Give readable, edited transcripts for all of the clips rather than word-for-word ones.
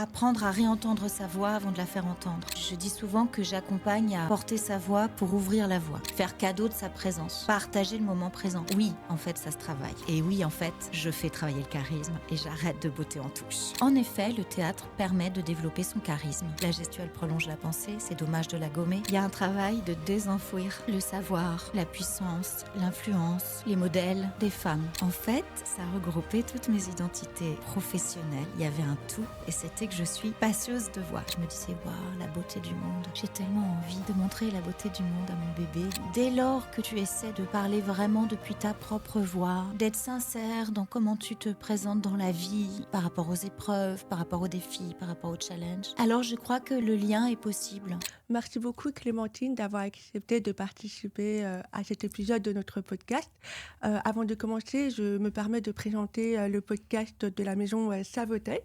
apprendre à réentendre sa voix avant de la faire entendre. Je dis souvent que j'accompagne à porter sa voix pour ouvrir la voix, faire cadeau de sa présence, partager le moment présent. Oui, en fait, ça se travaille. Et oui, en fait, je fais travailler le charisme et j'arrête de botter en touche. En effet, le théâtre permet de développer son charisme. La gestuelle prolonge la pensée, c'est dommage de la gommer. Il y a un travail de désenfouir le savoir, la puissance, l'influence, les modèles des femmes. En fait, ça regroupait toutes mes identités professionnelles. Il y avait un tout et c'était que je suis passeuse de voix. Je me disais, waouh, la beauté du monde. J'ai tellement envie de montrer la beauté du monde à mon bébé. Dès lors que tu essaies de parler vraiment depuis ta propre voix, d'être sincère dans comment tu te présentes dans la vie, par rapport aux épreuves, par rapport aux défis, par rapport aux challenges, alors je crois que le lien est possible. Merci beaucoup Clémentine d'avoir accepté de participer à cet épisode de notre podcast. Avant de commencer, je me permets de présenter le podcast de la maison Savoteuil,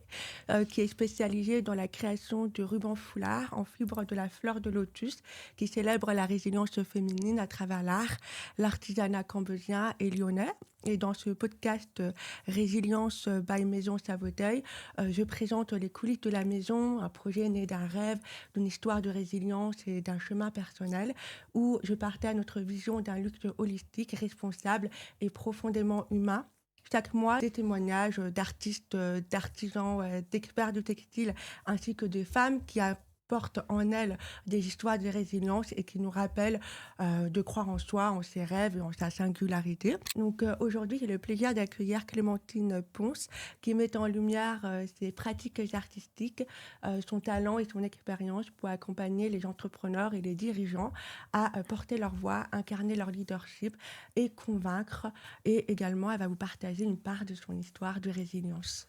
qui est spécialisée dans la création de rubans foulards en fibre de la fleur de lotus, qui célèbre la résilience féminine à travers l'art, l'artisanat cambodgien et lyonnais. Et dans ce podcast Résilience by Maison Savoteuil, je présente les coulisses de la maison, un projet né d'un rêve, d'une histoire de résilience et d'un chemin personnel, où je partage notre vision d'un luxe holistique, responsable et profondément humain. Chaque mois, des témoignages d'artistes, d'artisans, d'experts du textile, ainsi que de femmes qui portent en elles des histoires de résilience et qui nous rappellent de croire en soi, en ses rêves et en sa singularité. Donc aujourd'hui, j'ai le plaisir d'accueillir Clémentine Ponce, qui met en lumière ses pratiques artistiques, son talent et son expérience pour accompagner les entrepreneurs et les dirigeants à porter leur voix, incarner leur leadership et convaincre. Et également, elle va vous partager une part de son histoire de résilience.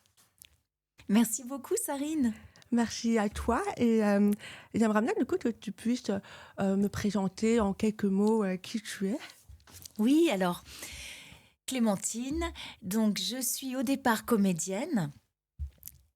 Merci beaucoup, Sarine. Merci à toi et j'aimerais bien du coup que tu puisses me présenter en quelques mots qui tu es. Oui, alors, Clémentine, donc je suis au départ comédienne.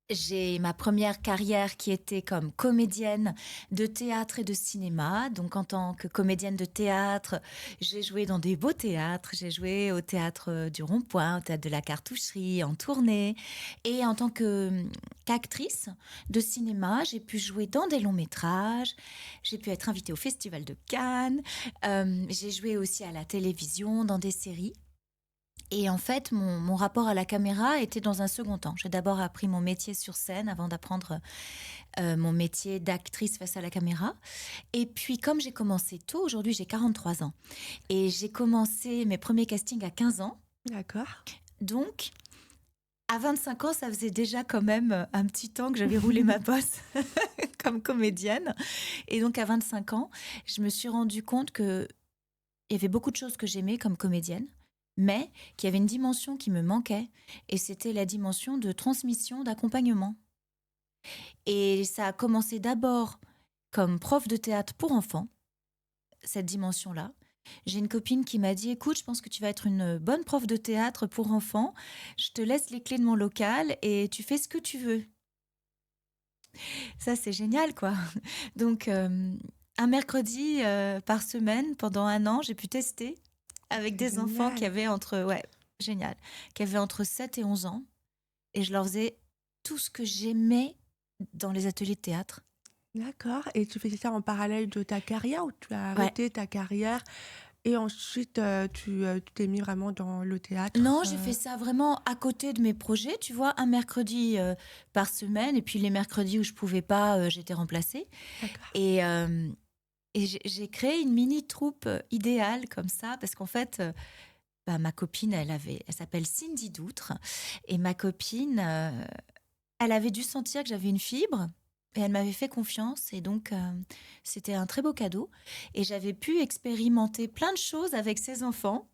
J'ai ma première carrière qui était comme comédienne de théâtre et de cinéma. Donc, en tant que comédienne de théâtre, j'ai joué dans des beaux théâtres. J'ai joué au théâtre du Rond-Point, au théâtre de la Cartoucherie, en tournée. Et en tant qu'actrice de cinéma, j'ai pu jouer dans des longs métrages. J'ai pu être invitée au Festival de Cannes. J'ai joué aussi à la télévision, dans des séries. Et en fait, mon rapport à la caméra était dans un second temps. J'ai d'abord appris mon métier sur scène avant d'apprendre mon métier d'actrice face à la caméra. Et puis, comme j'ai commencé tôt, aujourd'hui j'ai 43 ans, et j'ai commencé mes premiers castings à 15 ans. D'accord. Donc, à 25 ans, ça faisait déjà quand même un petit temps que j'avais roulé ma bosse comme comédienne. Et donc, à 25 ans, je me suis rendu compte qu'il y avait beaucoup de choses que j'aimais comme comédienne, mais qu'il y avait une dimension qui me manquait, et c'était la dimension de transmission, d'accompagnement. Et ça a commencé d'abord comme prof de théâtre pour enfants, cette dimension-là. J'ai une copine qui m'a dit, écoute, je pense que tu vas être une bonne prof de théâtre pour enfants, je te laisse les clés de mon local et tu fais ce que tu veux. Ça, c'est génial, quoi. Donc, un mercredi par semaine, pendant 1 an, j'ai pu tester avec des enfants qui avaient qui avaient entre 7 et 11 ans. Et je leur faisais tout ce que j'aimais dans les ateliers de théâtre. D'accord. Et tu faisais ça en parallèle de ta carrière ou tu as arrêté ta carrière et ensuite tu t'es mis vraiment dans le théâtre? Non, j'ai fait ça vraiment à côté de mes projets, tu vois, un mercredi par semaine, et puis les mercredis où je pouvais pas, j'étais remplacée. D'accord. Et j'ai créé une mini troupe idéale comme ça, parce qu'en fait, ma copine, elle s'appelle Cindy Doutre, et ma copine, elle avait dû sentir que j'avais une fibre. Et elle m'avait fait confiance, et donc c'était un très beau cadeau. Et j'avais pu expérimenter plein de choses avec ces enfants.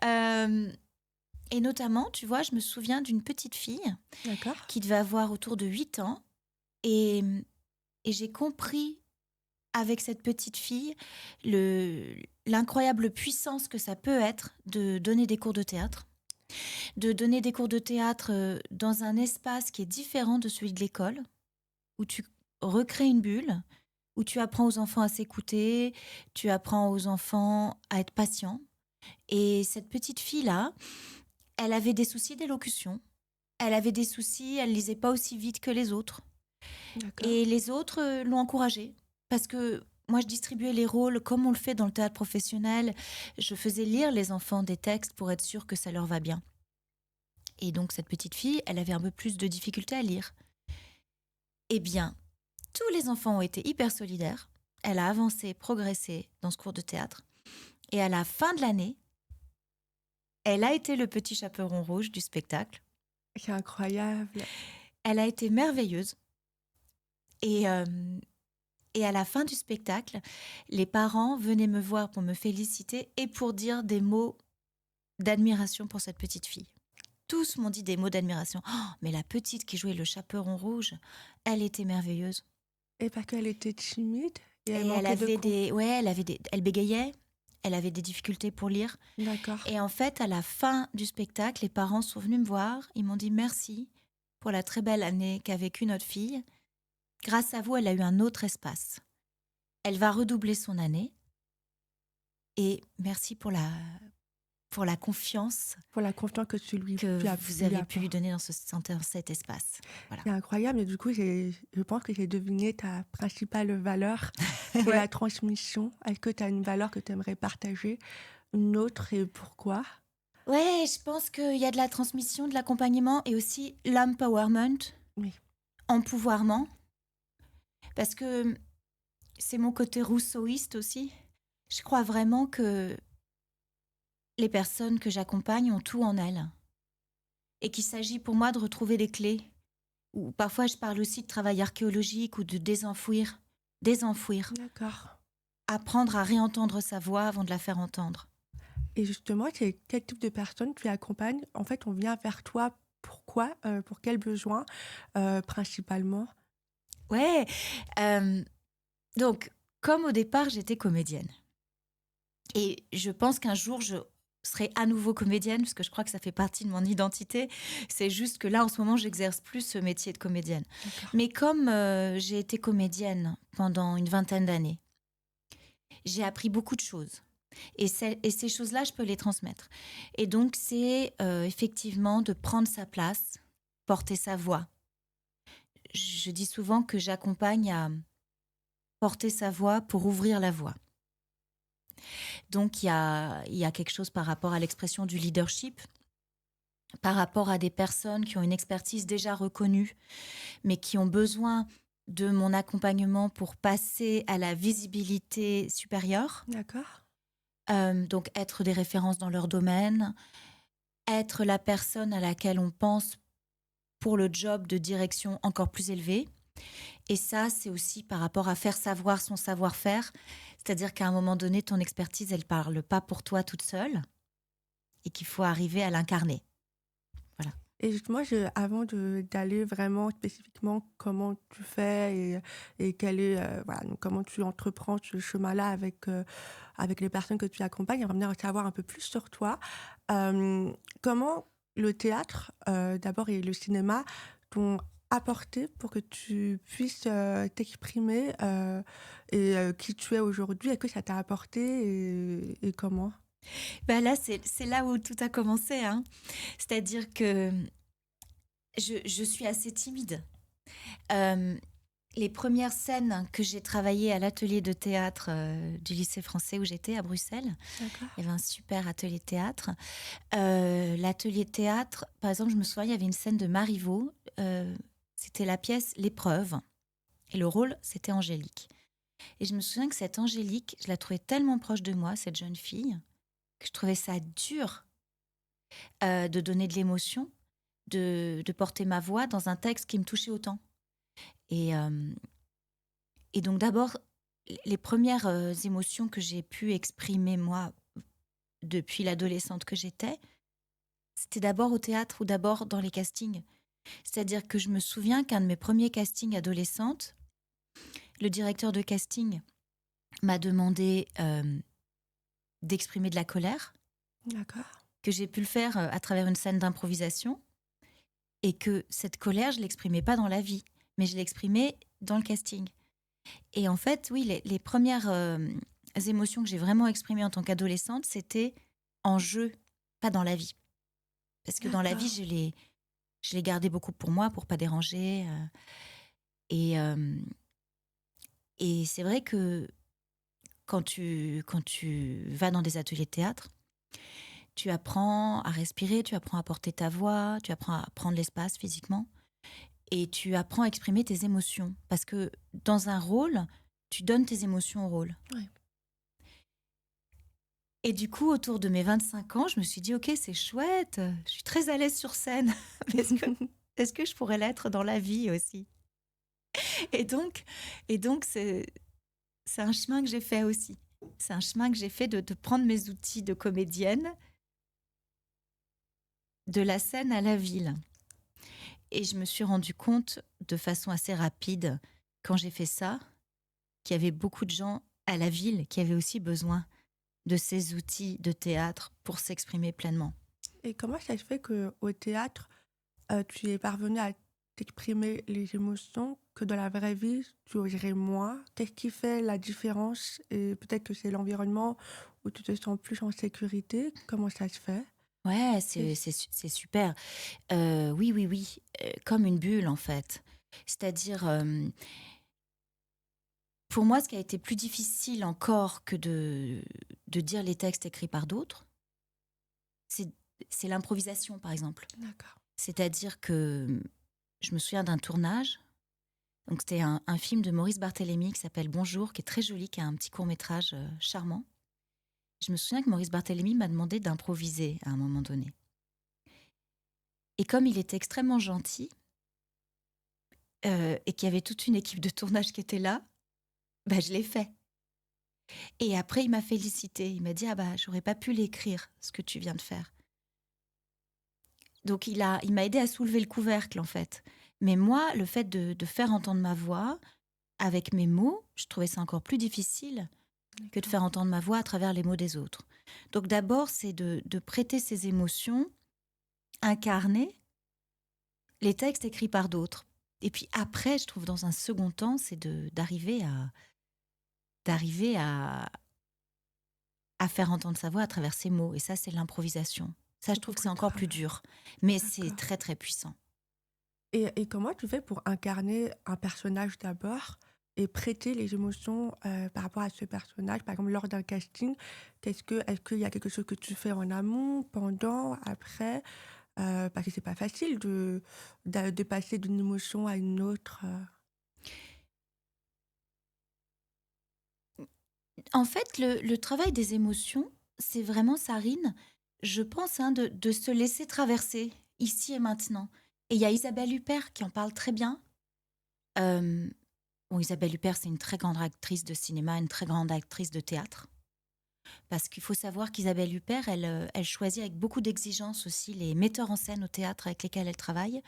Et notamment, tu vois, je me souviens d'une petite fille qui devait avoir autour de 8 ans. Et j'ai compris avec cette petite fille l'incroyable puissance que ça peut être de donner des cours de théâtre. De donner des cours de théâtre dans un espace qui est différent de celui de l'école, où tu recrées une bulle, où tu apprends aux enfants à s'écouter, tu apprends aux enfants à être patients. Et cette petite fille-là, elle avait des soucis d'élocution, elle avait des soucis, elle lisait pas aussi vite que les autres. D'accord. Et les autres l'ont encouragée. Parce que moi, je distribuais les rôles comme on le fait dans le théâtre professionnel. Je faisais lire les enfants des textes pour être sûre que ça leur va bien. Et donc, cette petite fille, elle avait un peu plus de difficulté à lire. Eh bien, tous les enfants ont été hyper solidaires. Elle a avancé, progressé dans ce cours de théâtre. Et à la fin de l'année, elle a été le petit chaperon rouge du spectacle. C'est incroyable. Elle a été merveilleuse. Et, euh, et à la fin du spectacle, les parents venaient me voir pour me féliciter et pour dire des mots d'admiration pour cette petite fille. Tous m'ont dit des mots d'admiration. Oh, mais la petite qui jouait le chaperon rouge, elle était merveilleuse. Et parce qu'elle était timide et elle Et manquait de conf. elle bégayait, elle avait des difficultés pour lire. D'accord. Et en fait, à la fin du spectacle, les parents sont venus me voir. Ils m'ont dit merci pour la très belle année qu'a vécue notre fille. Grâce à vous, elle a eu un autre espace. Elle va redoubler son année. Et merci pour la confiance Pour la confiance que tu que as vous pu lui avez pu lui apporter. donner dans cet espace. Voilà. C'est incroyable, et du coup, je pense que j'ai deviné ta principale valeur, c'est Ouais. la transmission. Est-ce que tu as une valeur que tu aimerais partager, une autre, et pourquoi? Ouais, je pense qu'il y a de la transmission, de l'accompagnement et aussi l'empowerment, Oui, empouvoirment, parce que c'est mon côté rousseauiste aussi. Je crois vraiment que les personnes que j'accompagne ont tout en elles et qu'il s'agit pour moi de retrouver les clés. Ou parfois je parle aussi de travail archéologique ou de désenfouir, d'accord. apprendre à réentendre sa voix avant de la faire entendre. Et justement, c'est quel type de personnes tu accompagnes? En fait, on vient vers toi, pourquoi? Pour quels besoins, principalement? Ouais, euh, donc comme au départ j'étais comédienne et je pense qu'un jour je serai à nouveau comédienne parce que je crois que ça fait partie de mon identité. C'est juste que là en ce moment j'exerce plus ce métier de comédienne. D'accord. Mais comme j'ai été comédienne pendant une vingtaine d'années, j'ai appris beaucoup de choses. Et ces choses-là, je peux les transmettre. Et donc, c'est effectivement de prendre sa place, porter sa voix. Je dis souvent que j'accompagne à porter sa voix pour ouvrir la voix. Donc, il y a quelque chose par rapport à l'expression du leadership, par rapport à des personnes qui ont une expertise déjà reconnue, mais qui ont besoin de mon accompagnement pour passer à la visibilité supérieure. D'accord. Donc, être des références dans leur domaine, être la personne à laquelle on pense pour le job de direction encore plus élevé. Et ça, c'est aussi par rapport à faire savoir son savoir-faire. C'est-à-dire qu'à un moment donné, ton expertise, elle ne parle pas pour toi toute seule et qu'il faut arriver à l'incarner. Voilà. Et justement, avant d'aller vraiment spécifiquement comment tu fais, et quel est, voilà, donc comment tu entreprends ce chemin-là avec les personnes que tu accompagnes, j'aimerais bien en savoir un peu plus sur toi. Comment le théâtre, d'abord, et le cinéma t'ont apporté pour que tu puisses t'exprimer, et qui tu es aujourd'hui? Est-ce que ça t'a apporté, et comment? Ben là, c'est là où tout a commencé, hein. C'est-à-dire que je suis assez timide. Euh, les premières scènes que j'ai travaillées à l'atelier de théâtre du lycée français où j'étais à Bruxelles, D'accord. il y avait un super atelier de théâtre. L'atelier de théâtre, par exemple, je me souviens, il y avait une scène de Marivaux. C'était la pièce L'épreuve. Et le rôle, c'était Angélique. Et je me souviens que cette Angélique, je la trouvais tellement proche de moi, cette jeune fille, que je trouvais ça dur de donner de l'émotion, de porter ma voix dans un texte qui me touchait autant. Et, euh, et donc d'abord, les premières émotions que j'ai pu exprimer, moi, depuis l'adolescente que j'étais, c'était d'abord au théâtre ou d'abord dans les castings. C'est-à-dire que je me souviens qu'un de mes premiers castings adolescente, le directeur de casting m'a demandé d'exprimer de la colère, D'accord. que j'ai pu le faire à travers une scène d'improvisation, et que cette colère, je ne l'exprimais pas dans la vie, mais je l'exprimais dans le casting. Et en fait, oui, les premières émotions que j'ai vraiment exprimées en tant qu'adolescente, c'était en jeu, pas dans la vie. Parce que dans la vie, D'accord. je l'ai gardé beaucoup pour moi, pour pas déranger. Et, et c'est vrai que quand tu vas dans des ateliers de théâtre, tu apprends à respirer, tu apprends à porter ta voix, tu apprends à prendre l'espace physiquement et tu apprends à exprimer tes émotions. Parce que dans un rôle, tu donnes tes émotions au rôle. Ouais. Et du coup, autour de mes 25 ans, je me suis dit, OK, c'est chouette, je suis très à l'aise sur scène. Mais est-ce que je pourrais l'être dans la vie aussi? Et donc, c'est un chemin que j'ai fait aussi. C'est un chemin que j'ai fait de prendre mes outils de comédienne de la scène à la ville. Et je me suis rendu compte de façon assez rapide, quand j'ai fait ça, qu'il y avait beaucoup de gens à la ville qui avaient aussi besoin de ces outils de théâtre pour s'exprimer pleinement. Et comment ça se fait qu'au théâtre, tu es parvenue à t'exprimer les émotions que dans la vraie vie, tu oserais moins? Qu'est-ce qui fait la différence? Et peut-être que c'est l'environnement où tu te sens plus en sécurité. Comment ça se fait? Ouais, Et- c'est super. Oui, oui, oui, comme une bulle en fait. C'est-à-dire, pour moi, ce qui a été plus difficile encore que de dire les textes écrits par d'autres, c'est c'est l'improvisation, par exemple. D'accord. C'est-à-dire que je me souviens d'un tournage. Donc, c'était un film de Maurice Barthélémy qui s'appelle Bonjour, qui est très joli, qui a un petit court-métrage charmant. Je me souviens que Maurice Barthélémy m'a demandé d'improviser à un moment donné. Et comme il était extrêmement gentil et qu'il y avait toute une équipe de tournage qui était là, bah, je l'ai fait. Et après, il m'a félicité. Il m'a dit: ah bah, j'aurais pas pu l'écrire, ce que tu viens de faire. Donc, il m'a aidé à soulever le couvercle, en fait. Mais moi, le fait de faire entendre ma voix avec mes mots, je trouvais ça encore plus difficile que de faire entendre ma voix à travers les mots des autres. Donc, d'abord, c'est de prêter ses émotions, incarner les textes écrits par d'autres. Et puis après, je trouve, dans un second temps, c'est d'arriver à faire entendre sa voix à travers ses mots. Et ça, c'est l'improvisation. Ça, je C'est trouve que beaucoup c'est de encore plus travail. dur. Mais c'est D'accord. très, très puissant. Et comment tu fais pour incarner un personnage d'abord et prêter les émotions par rapport à ce personnage? Par exemple, lors d'un casting, est-ce qu'il y a quelque chose que tu fais en amont, pendant, après? Parce que c'est pas facile de passer d'une émotion à une autre. En fait, le travail des émotions, c'est vraiment, Sarine, je pense, hein, de se laisser traverser, ici et maintenant. Et il y a Isabelle Huppert qui en parle très bien. Euh, bon, Isabelle Huppert, c'est une très grande actrice de cinéma, une très grande actrice de théâtre. Parce qu'il faut savoir qu'Isabelle Huppert, elle choisit avec beaucoup d'exigence aussi les metteurs en scène au théâtre avec lesquels elle travaille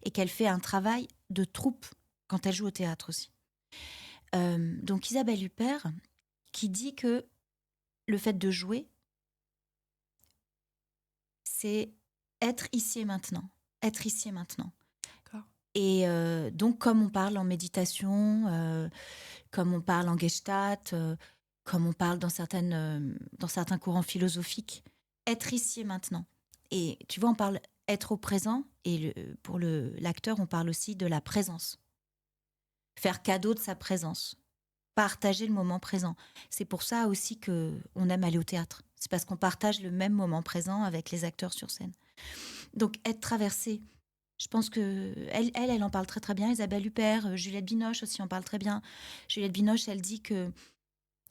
et qu'elle fait un travail de troupe quand elle joue au théâtre aussi. Donc Isabelle Huppert qui dit que le fait de jouer, c'est être ici et maintenant. Être ici et maintenant. D'accord. Et donc, comme on parle en méditation, comme on parle en gestalt, comme on parle dans certains courants philosophiques, être ici et maintenant. Et tu vois, on parle être au présent, et pour l'acteur, on parle aussi de la présence. Faire cadeau de sa présence. Partager le moment présent. C'est pour ça aussi qu'on aime aller au théâtre. C'est parce qu'on partage le même moment présent avec les acteurs sur scène. Donc, être traversé. Je pense que elle en parle très très bien. Isabelle Huppert, Juliette Binoche aussi en parle très bien. Juliette Binoche, elle dit que,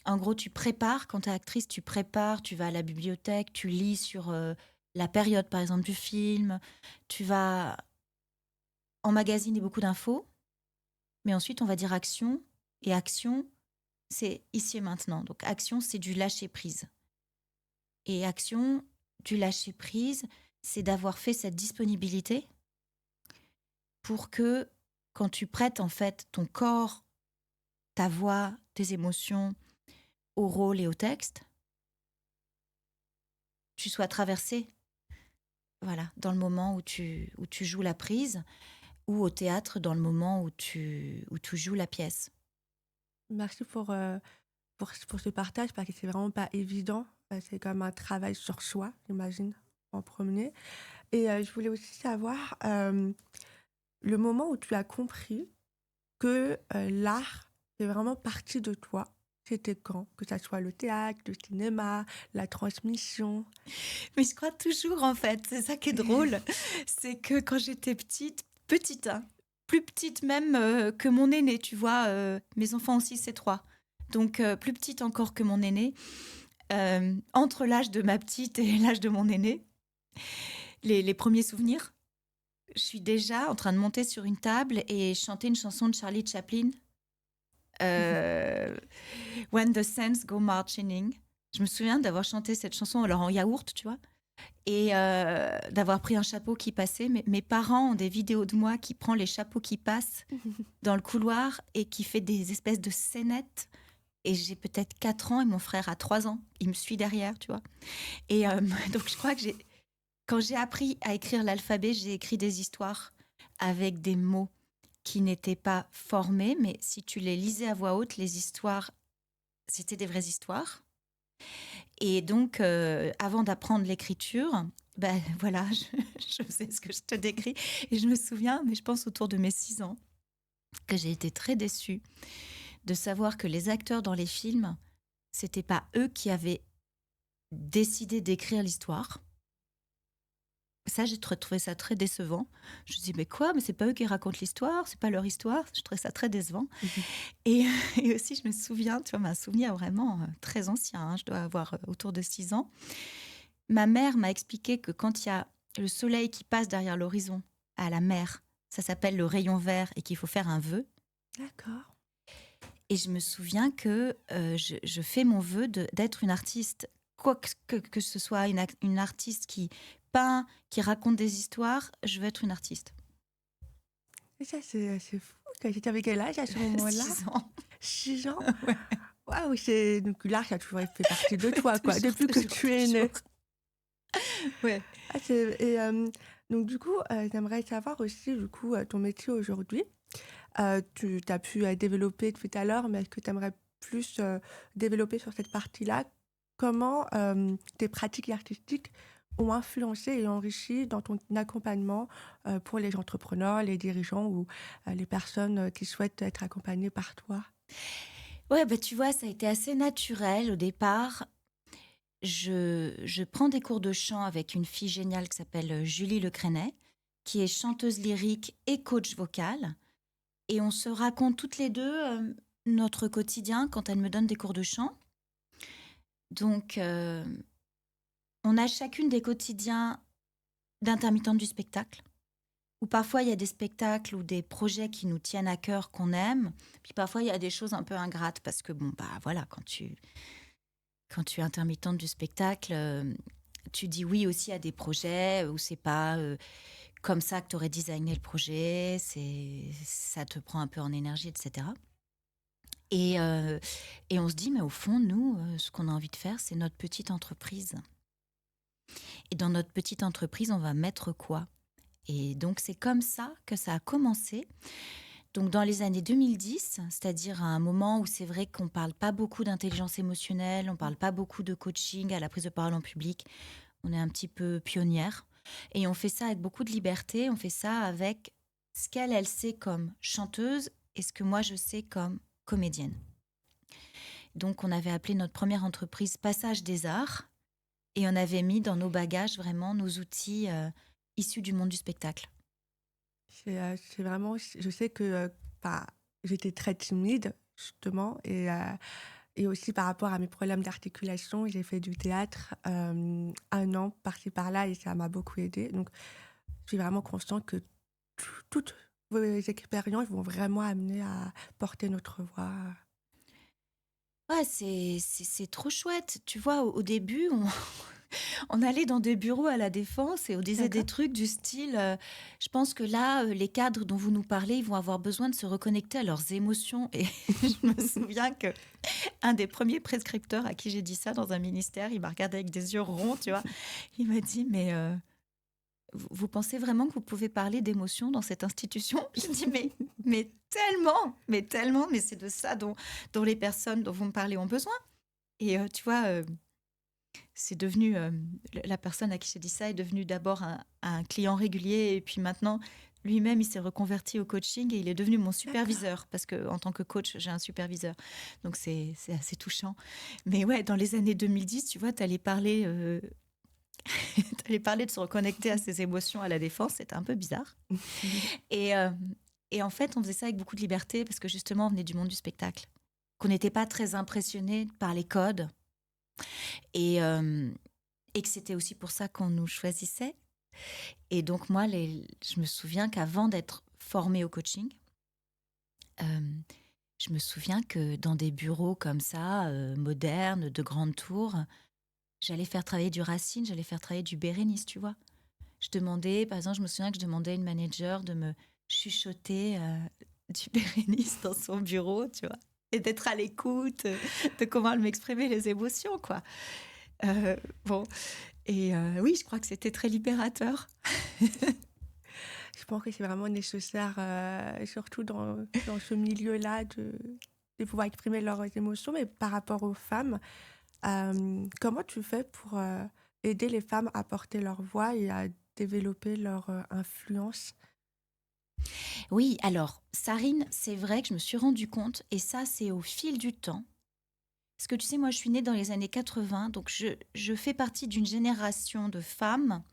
en gros, tu prépares, quand tu es actrice, tu prépares, tu vas à la bibliothèque, tu lis sur la période, par exemple, du film, tu vas emmagasiner beaucoup d'infos, mais ensuite, on va dire action. Et action, c'est ici et maintenant. Donc, action, c'est du lâcher-prise. Et action, du lâcher-prise, c'est d'avoir fait cette disponibilité pour que, quand tu prêtes en fait ton corps, ta voix, tes émotions au rôle et au texte, tu sois traversé, voilà, dans le moment où tu joues la prise, ou au théâtre dans le moment où tu joues la pièce. Merci pour ce partage parce que c'est vraiment pas évident. C'est comme un travail sur soi, j'imagine, en premier. Et je voulais aussi savoir le moment où tu as compris que l'art fait vraiment partie de toi? C'était quand? Que ça soit le théâtre, le cinéma, la transmission? Mais je crois toujours, en fait, c'est ça qui est drôle. C'est que quand j'étais petite, hein, plus petite même que mon aîné, tu vois, mes enfants aussi, c'est 3. Donc, plus petite encore que mon aîné. Entre l'âge de ma petite et l'âge de mon aîné, les premiers souvenirs, je suis déjà en train de monter sur une table et chanter une chanson de Charlie Chaplin, euh, When the Saints Go Marching In. Je me souviens d'avoir chanté cette chanson alors en yaourt, tu vois, et d'avoir pris un chapeau qui passait. Mes parents ont des vidéos de moi qui prend les chapeaux qui passent dans le couloir et qui fait des espèces de scénettes. Et j'ai peut-être 4 ans et mon frère a 3 ans. Il me suit derrière, tu vois. Et donc, je crois que quand j'ai appris à écrire l'alphabet, j'ai écrit des histoires avec des mots qui n'étaient pas formés. Mais si tu les lisais à voix haute, les histoires, c'était des vraies histoires. Et donc, avant d'apprendre l'écriture, ben voilà, je faisais ce que je te décris. Et je me souviens, mais je pense autour de mes 6 ans, que j'ai été très déçue de savoir que les acteurs dans les films, c'était pas eux qui avaient décidé d'écrire l'histoire. Ça, j'ai trouvé ça très décevant. Je me dis, mais quoi? Mais c'est pas eux qui racontent l'histoire, c'est pas leur histoire. Je trouvais ça très décevant. Et, et aussi, je me souviens, tu vois, un souvenir vraiment très ancien, hein, je dois avoir autour de 6 ans. Ma mère m'a expliqué que quand il y a le soleil qui passe derrière l'horizon à la mer, ça s'appelle le rayon vert et qu'il faut faire un vœu. D'accord. Et je me souviens que je fais mon vœu d'être une artiste, quoi que ce soit une artiste qui peint, qui raconte des histoires, je veux être une artiste. Et ça, c'est fou. Tu avais quel âge à ce moment-là? 6 ans. 6 ans? Ouais. Waouh, donc l'art, ça a toujours fait partie de toi, quoi, Toujours, depuis que toujours, tu es née. toujours. Ouais. Ah, donc du coup, j'aimerais savoir aussi, du coup, ton métier aujourd'hui. Tu as pu développer tout à l'heure, mais est-ce que tu aimerais plus développer sur cette partie-là? Comment tes pratiques artistiques ont influencé et enrichi dans ton accompagnement pour les entrepreneurs, les dirigeants ou les personnes qui souhaitent être accompagnées par toi? Ouais, bah, tu vois, ça a été assez naturel au départ. Je prends des cours de chant avec une fille géniale qui s'appelle Julie Lecrenet, qui est chanteuse lyrique et coach vocal. Et on se raconte toutes les deux notre quotidien quand elle me donne des cours de chant. Donc, on a chacune des quotidiens d'intermittente du spectacle, où parfois il y a des spectacles ou des projets qui nous tiennent à cœur, qu'on aime. Puis parfois il y a des choses un peu ingrates parce que, bon, bah voilà, quand tu es intermittente du spectacle, tu dis oui aussi à des projets où c'est pas comme ça que tu aurais designé le projet, ça te prend un peu en énergie, etc. Et on se dit, mais au fond, nous, ce qu'on a envie de faire, c'est notre petite entreprise. Et dans notre petite entreprise, on va mettre quoi? Et donc, c'est comme ça que ça a commencé. Donc, dans les années 2010, c'est-à-dire à un moment où c'est vrai qu'on ne parle pas beaucoup d'intelligence émotionnelle, on ne parle pas beaucoup de coaching à la prise de parole en public, on est un petit peu pionnière. Et on fait ça avec beaucoup de liberté, on fait ça avec ce elle sait comme chanteuse et ce que moi, je sais comme comédienne. Donc, on avait appelé notre première entreprise Passage des Arts et on avait mis dans nos bagages vraiment nos outils issus du monde du spectacle. C'est vraiment, je sais que bah, j'étais très timide, justement, et aussi par rapport à mes problèmes d'articulation, j'ai fait du théâtre 1 an par-ci par-là et ça m'a beaucoup aidé. Donc, je suis vraiment consciente que toutes vos expériences vont vraiment amener à porter notre voix. Ouais, c'est trop chouette. Tu vois, au début, on allait dans des bureaux à la Défense et on disait des D'accord. trucs du style je pense que là, les cadres dont vous nous parlez, ils vont avoir besoin de se reconnecter à leurs émotions. Et je me souviens que un des premiers prescripteurs à qui j'ai dit ça dans un ministère, il m'a regardé avec des yeux ronds, tu vois. Il m'a dit, mais vous pensez vraiment que vous pouvez parler d'émotions dans cette institution? Je dis, mais tellement, mais c'est de ça dont les personnes dont vous me parlez ont besoin. Et tu vois, c'est devenu, la personne à qui j'ai dit ça est devenue d'abord un client régulier et puis maintenant lui-même, il s'est reconverti au coaching et il est devenu mon D'accord. superviseur parce que en tant que coach, j'ai un superviseur. Donc c'est assez touchant. Mais ouais, dans les années 2010, tu vois, t'allais parler, t'allais parler de se reconnecter à ses émotions à la défense. C'était un peu bizarre. Et, euh, et en fait, on faisait ça avec beaucoup de liberté parce que justement, on venait du monde du spectacle. Qu'on n'était pas très impressionné par les codes et, euh, et que c'était aussi pour ça qu'on nous choisissait. Et donc, moi, je me souviens qu'avant d'être formée au coaching, euh, je me souviens que dans des bureaux comme ça, modernes, de grandes tours, j'allais faire travailler du Racine, j'allais faire travailler du Bérénice, tu vois. Je demandais, par exemple, je me souviens que je demandais à une manager de me chuchoter du Bérénice dans son bureau, tu vois, et d'être à l'écoute de comment elle m'exprimait les émotions, quoi. Euh, bon, oui, je crois que c'était très libérateur. Je pense que c'est vraiment nécessaire, surtout dans ce milieu-là, de pouvoir exprimer leurs émotions. Mais par rapport aux femmes, comment tu fais pour aider les femmes à porter leur voix et à développer leur influence? Oui, alors, Sarine, c'est vrai que je me suis rendu compte, et ça, c'est au fil du temps. Parce que tu sais, moi, je suis née dans les années 80, donc je fais partie d'une génération de femmes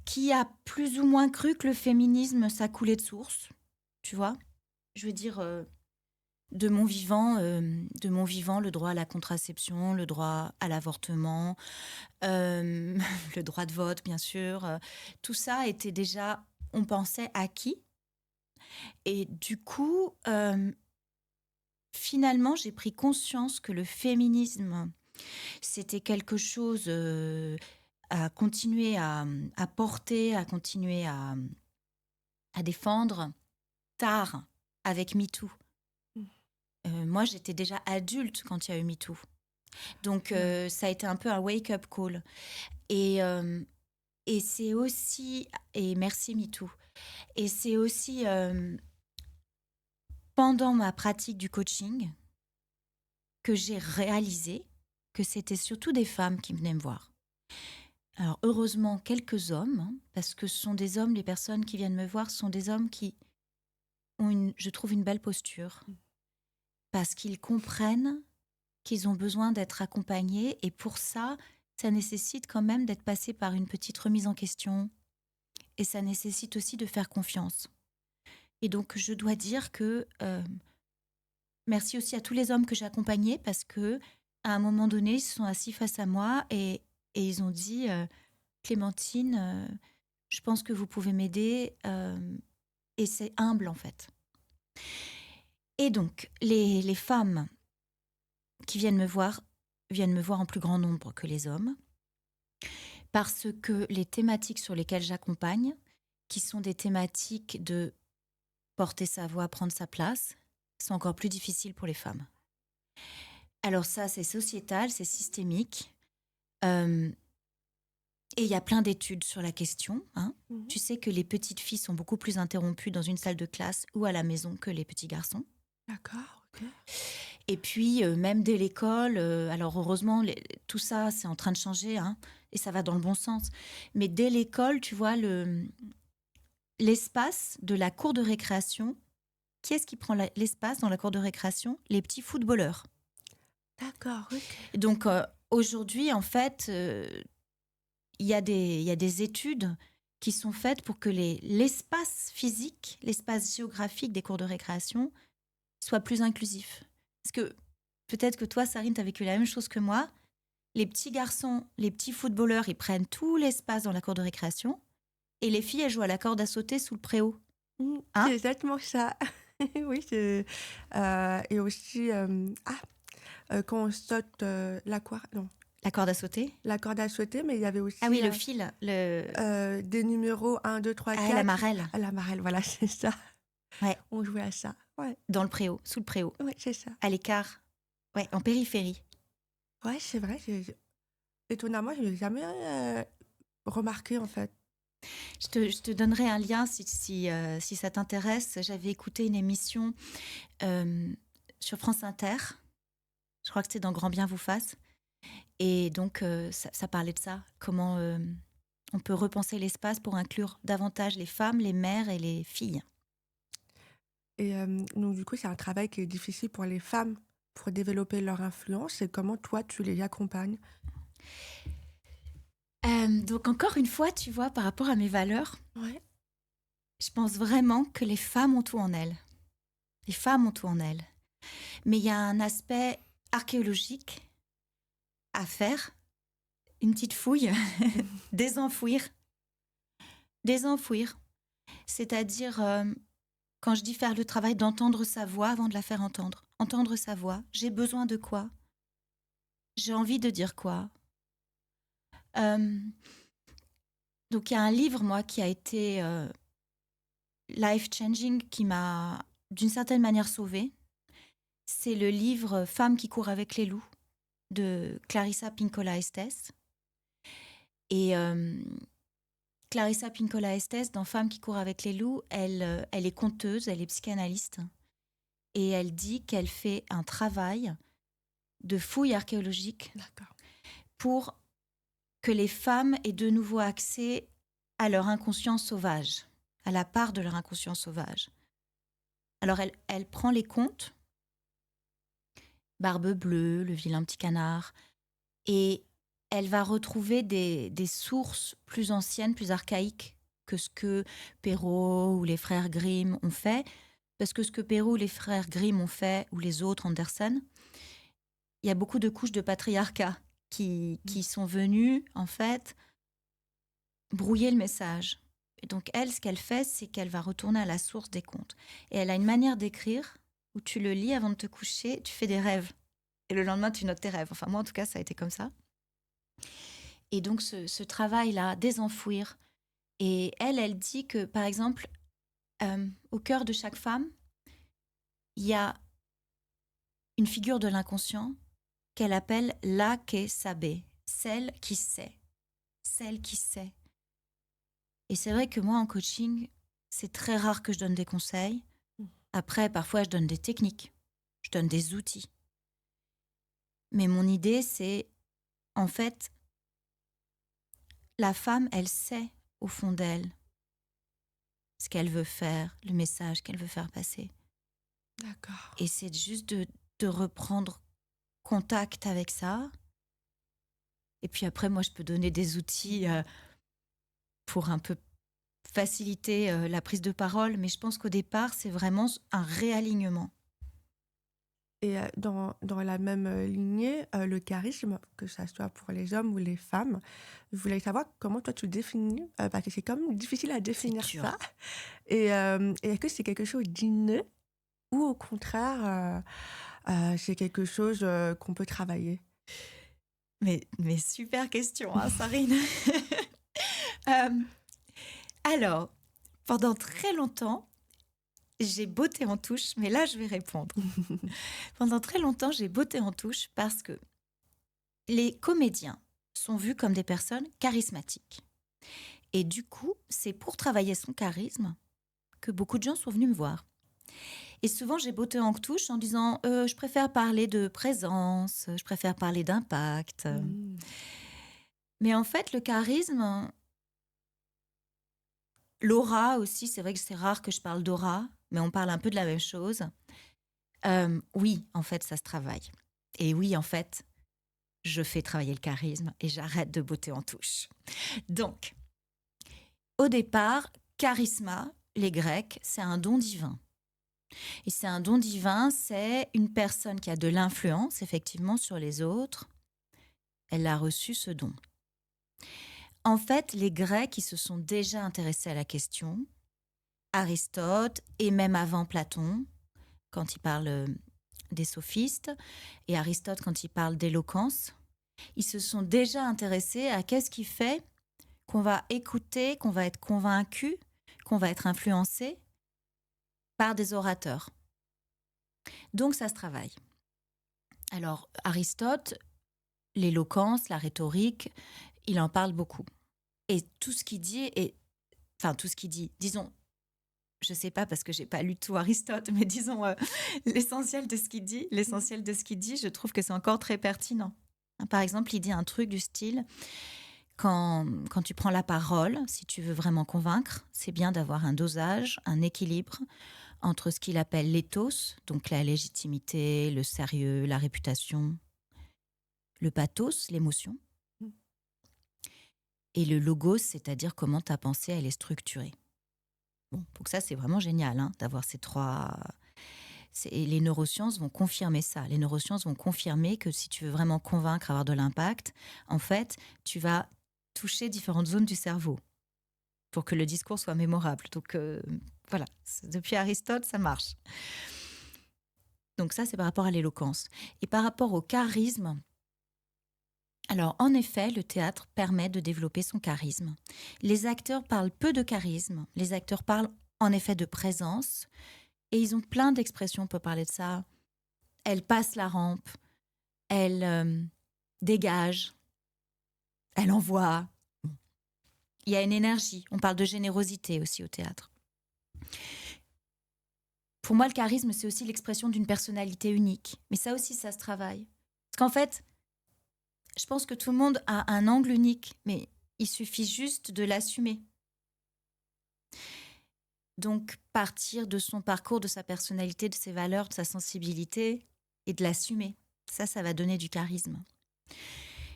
qui a plus ou moins cru que le féminisme, ça coulait de source, tu vois. Je veux dire, de mon vivant, le droit à la contraception, le droit à l'avortement, euh, le droit de vote, bien sûr. Tout ça était déjà, on pensait, acquis. Et du coup, finalement, j'ai pris conscience que le féminisme, c'était quelque chose à continuer à porter, à continuer à défendre tard avec MeToo. Mm. Moi, j'étais déjà adulte quand il y a eu MeToo. Donc, Ouais. ça a été un peu un wake-up call. Et, euh, et c'est aussi... Et merci MeToo. Et c'est aussi pendant ma pratique du coaching que j'ai réalisé que c'était surtout des femmes qui venaient me voir. Alors, heureusement, quelques hommes, hein, parce que ce sont des hommes, les personnes qui viennent me voir, ce sont des hommes qui ont, je trouve, une belle posture, parce qu'ils comprennent qu'ils ont besoin d'être accompagnés, et pour ça, ça nécessite quand même d'être passé par une petite remise en question, et ça nécessite aussi de faire confiance. Et donc, je dois dire que merci aussi à tous les hommes que j'ai accompagnés, parce que à un moment donné, ils se sont assis face à moi et ils ont dit Clémentine, je pense que vous pouvez m'aider. Et c'est humble, en fait. Et donc, les femmes qui viennent me voir en plus grand nombre que les hommes, parce que les thématiques sur lesquelles j'accompagne, qui sont des thématiques de porter sa voix, prendre sa place, sont encore plus difficiles pour les femmes. Alors ça, c'est sociétal, c'est systémique. Euh, et il y a plein d'études sur la question, hein. Mhm. Tu sais que les petites filles sont beaucoup plus interrompues dans une salle de classe ou à la maison que les petits garçons. D'accord, ok. Et puis, même dès l'école, alors heureusement, tout ça, c'est en train de changer, hein, et ça va dans le bon sens. Mais dès l'école, tu vois, l'espace de la cour de récréation, qui est-ce qui prend l'espace dans la cour de récréation? Les petits footballeurs. D'accord, ok. Et donc, aujourd'hui, en fait, il y a des études qui sont faites pour que l'espace physique, l'espace géographique des cours de récréation soit plus inclusif. Parce que peut-être que toi, Sarine, tu as vécu la même chose que moi. Les petits garçons, les petits footballeurs, ils prennent tout l'espace dans la cour de récréation. Et les filles, elles jouent à la corde à sauter sous le préau. C'est Hein? exactement ça. Oui, et aussi, quand on saute non, La corde à sauter? la corde à sauter, mais il y avait Ah oui, aussi le fil. des numéros 1, 2, 3, Ah, la 4. marelle. À la marelle, voilà, c'est ça. Ouais, On jouait à ça. Ouais, dans le préau, sous le préau. ouais, c'est ça. À l'écart. Ouais, en périphérie. Ouais, c'est vrai. Étonnamment, je n'ai jamais remarqué, en fait. Je te donnerai un lien si ça t'intéresse. J'avais écouté une émission euh, sur France Inter. Je crois que c'était dans Grand Bien vous fasse. Et donc, ça parlait de ça. Comment On peut repenser l'espace pour inclure davantage les femmes, les mères et les filles. Et donc du coup, c'est un travail qui est difficile pour les femmes pour développer leur influence et comment toi, tu les accompagnes? Donc encore une fois, tu vois, par rapport à mes valeurs, Ouais. je pense vraiment que les femmes ont tout en elles. Les femmes ont tout en elles. Mais il y a un aspect archéologique à faire, une petite fouille, désenfouir. Désenfouir. C'est-à-dire, quand je dis faire le travail d'entendre sa voix avant de la faire entendre. Entendre sa voix. J'ai besoin de quoi? J'ai envie de dire quoi? Donc il y a un livre, moi, qui a été life-changing, qui m'a d'une certaine manière sauvée. C'est le livre Femmes qui courent avec les loups de Clarissa Pinkola Estés. Et Clarissa Pinkola Estés, dans Femmes qui courent avec les loups, elle est conteuse, elle est psychanalyste. Et elle dit qu'elle fait un travail de fouille archéologique D'accord. pour que les femmes aient de nouveau accès à leur inconscient sauvage, à la part de leur inconscient sauvage. Alors elle prend les contes, Barbe Bleue, Le vilain petit canard, et elle va retrouver des sources plus anciennes, plus archaïques que ce que Perrault ou les frères Grimm ont fait. Parce que ce que Perrault ou les frères Grimm ont fait, ou les autres, Andersen, il y a beaucoup de couches de patriarcat qui sont venues, en fait, brouiller le message. Et donc, elle, ce qu'elle fait, c'est qu'elle va retourner à la source des contes. Et elle a une manière d'écrire où tu le lis avant de te coucher, tu fais des rêves. Et le lendemain, tu notes tes rêves. Enfin, moi, en tout cas, ça a été comme ça. Et donc, ce travail-là, désenfouir. Et elle dit que, par exemple, au cœur de chaque femme, il y a une figure de l'inconscient qu'elle appelle la que sabe, celle qui sait. Celle qui sait. Et c'est vrai que moi, en coaching, c'est très rare que je donne des conseils. Après, parfois, je donne des techniques. Je donne des outils. Mais mon idée, c'est, en fait, la femme, elle sait, au fond d'elle, ce qu'elle veut faire, le message qu'elle veut faire passer. D'accord. Et c'est juste de reprendre contact avec ça. Et puis après, moi, je peux donner des outils pour un peu faciliter la prise de parole. Mais je pense qu'au départ, c'est vraiment un réalignement. Et dans la même lignée, le charisme, que ça soit pour les hommes ou les femmes, je voulais savoir comment toi tu le définis, parce que c'est quand même difficile à définir dur. ça. Et est-ce que c'est quelque chose d'inné ou au contraire, c'est quelque chose qu'on peut travailler? Mais super question, hein, Sarine. Alors, pendant très longtemps, j'ai botté en touche, mais là, je vais répondre. Pendant très longtemps, j'ai botté en touche parce que les comédiens sont vus comme des personnes charismatiques. Et du coup, c'est pour travailler son charisme que beaucoup de gens sont venus me voir. Et souvent, j'ai botté en touche en disant je préfère parler de présence, je préfère parler d'impact. Mais en fait, le charisme, l'aura aussi, c'est vrai que c'est rare que je parle d'aura, mais on parle un peu de la même chose. Oui, en fait, ça se travaille. Et oui, en fait, je fais travailler le charisme et j'arrête de botter en touche. Donc, au départ, charisma, les Grecs, c'est un don divin. Et c'est un don divin, c'est une personne qui a de l'influence, effectivement, sur les autres. Elle a reçu ce don. En fait, les Grecs, ils se sont déjà intéressés à la question. Aristote, et même avant Platon, quand il parle des sophistes, et Aristote, quand il parle d'éloquence, ils se sont déjà intéressés à qu'est-ce qui fait qu'on va écouter, qu'on va être convaincu, qu'on va être influencé par des orateurs. Donc, ça se travaille. Alors, Aristote, l'éloquence, la rhétorique, il en parle beaucoup. Et tout ce qu'il dit, disons, je ne sais pas parce que je n'ai pas lu tout Aristote, mais disons l'essentiel de ce qu'il dit, je trouve que c'est encore très pertinent. Par exemple, il dit un truc du style, quand tu prends la parole, si tu veux vraiment convaincre, c'est bien d'avoir un dosage, un équilibre entre ce qu'il appelle l'éthos, donc la légitimité, le sérieux, la réputation, le pathos, l'émotion, Mmh. et le logos, c'est-à-dire comment ta pensée elle est structurée. Bon, donc ça c'est vraiment génial d'avoir ces trois. Et les neurosciences vont confirmer ça. Les neurosciences vont confirmer que si tu veux vraiment convaincre, avoir de l'impact, en fait, tu vas toucher différentes zones du cerveau pour que le discours soit mémorable. Donc voilà, depuis Aristote, ça marche. Donc ça, c'est par rapport à l'éloquence. Et par rapport au charisme, alors en effet, le théâtre permet de développer son charisme. Les acteurs parlent peu de charisme. Les acteurs parlent en effet de présence. Et ils ont plein d'expressions pour parler de ça. Elle passe la rampe, elle dégage, elle envoie. Il y a une énergie. On parle de générosité aussi au théâtre. Pour moi, le charisme, c'est aussi l'expression d'une personnalité unique. Mais ça aussi, ça se travaille. Parce qu'en fait, je pense que tout le monde a un angle unique, mais il suffit juste de l'assumer. Donc, partir de son parcours, de sa personnalité, de ses valeurs, de sa sensibilité, et de l'assumer. Ça va donner du charisme.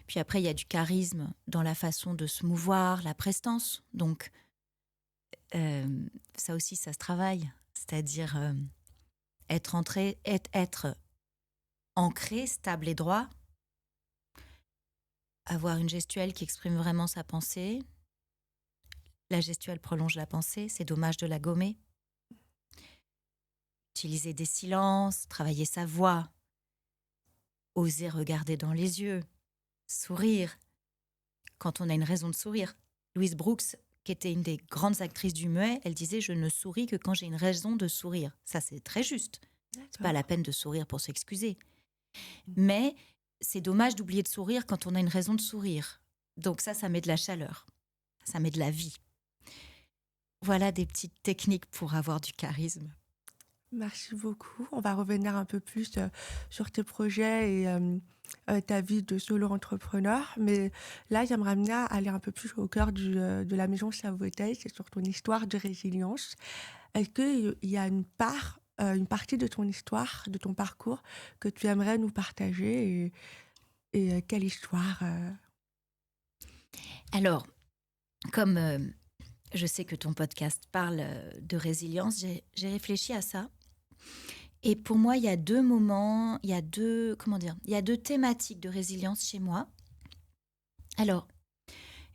Puis après, il y a du charisme dans la façon de se mouvoir, la prestance. Donc, ça aussi, ça se travaille. C'est-à-dire être ancré, stable et droit. Avoir une gestuelle qui exprime vraiment sa pensée. La gestuelle prolonge la pensée, c'est dommage de la gommer. Utiliser des silences, travailler sa voix. Oser regarder dans les yeux. Sourire. Quand on a une raison de sourire. Louise Brooks, qui était une des grandes actrices du muet, elle disait « Je ne souris que quand j'ai une raison de sourire ». Ça, c'est très juste. C'est pas la peine de sourire pour s'excuser. Mais c'est dommage d'oublier de sourire quand on a une raison de sourire. Donc ça met de la chaleur. Ça met de la vie. Voilà des petites techniques pour avoir du charisme. Merci beaucoup. On va revenir un peu plus sur tes projets et ta vie de solo-entrepreneur. Mais là, j'aimerais amener à aller un peu plus au cœur de la maison Savotel, c'est sur ton histoire de résilience. Est-ce qu'il y a une partie de ton histoire, de ton parcours, que tu aimerais nous partager et quelle histoire Alors, comme je sais que ton podcast parle de résilience, j'ai réfléchi à ça. Et pour moi, il y a deux moments, il y a deux thématiques de résilience chez moi. Alors,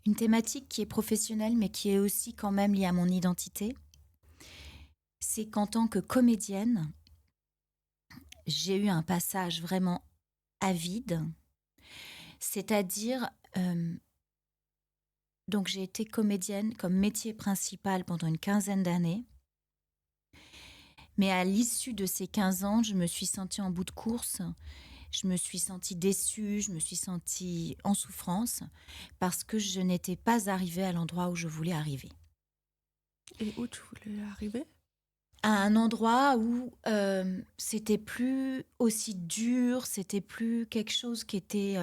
une thématique qui est professionnelle, mais qui est aussi quand même liée à mon identité, c'est qu'en tant que comédienne, j'ai eu un passage vraiment avide. C'est-à-dire, donc j'ai été comédienne comme métier principal pendant une 15aine d'années. Mais à l'issue de ces 15 ans, je me suis sentie en bout de course. Je me suis sentie déçue, je me suis sentie en souffrance parce que je n'étais pas arrivée à l'endroit où je voulais arriver. Et où tu voulais arriver ? À un endroit où c'était plus aussi dur, c'était plus quelque chose qui était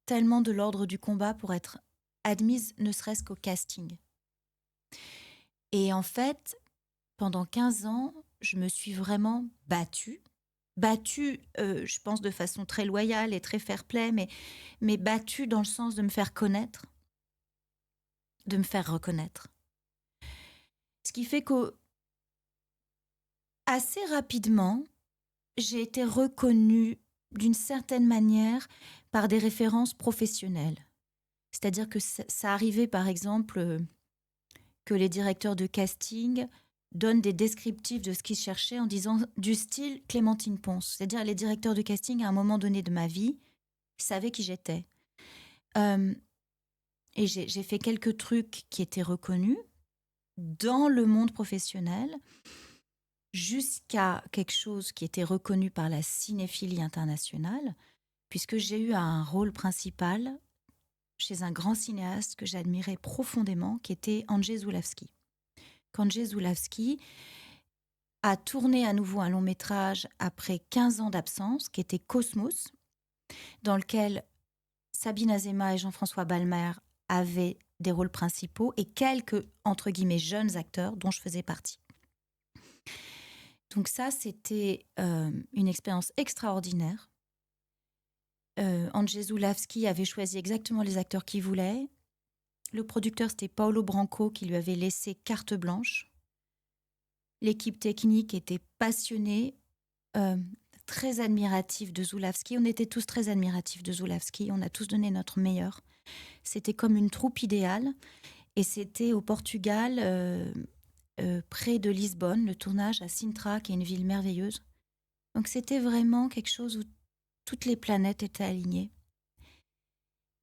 tellement de l'ordre du combat pour être admise ne serait-ce qu'au casting. Et en fait, pendant 15 ans, je me suis vraiment battue. Je pense, de façon très loyale et très fair-play, mais battue dans le sens de me faire connaître, de me faire reconnaître. Ce qui fait qu'assez rapidement, j'ai été reconnue d'une certaine manière par des références professionnelles. C'est-à-dire que ça arrivait, par exemple, que les directeurs de casting donnent des descriptifs de ce qu'ils cherchaient en disant du style Clémentine Pons. C'est-à-dire les directeurs de casting, à un moment donné de ma vie, savaient qui j'étais. Et j'ai fait quelques trucs qui étaient reconnus dans le monde professionnel, jusqu'à quelque chose qui était reconnu par la cinéphilie internationale, puisque j'ai eu un rôle principal chez un grand cinéaste que j'admirais profondément, qui était Andrzej Zulawski. Andrzej Zulawski a tourné à nouveau un long métrage après 15 ans d'absence, qui était Cosmos, dans lequel Sabine Azéma et Jean-François Balmer avaient des rôles principaux et quelques, entre guillemets, jeunes acteurs dont je faisais partie. Donc ça, c'était une expérience extraordinaire. Andrzej Zulawski avait choisi exactement les acteurs qu'il voulait. Le producteur, c'était Paolo Branco, qui lui avait laissé carte blanche. L'équipe technique était passionnée, très admirative de Zulawski. On était tous très admiratifs de Zulawski. On a tous donné notre meilleur. C'était comme une troupe idéale. Et c'était au Portugal, près de Lisbonne, le tournage à Sintra, qui est une ville merveilleuse. Donc c'était vraiment quelque chose où toutes les planètes étaient alignées.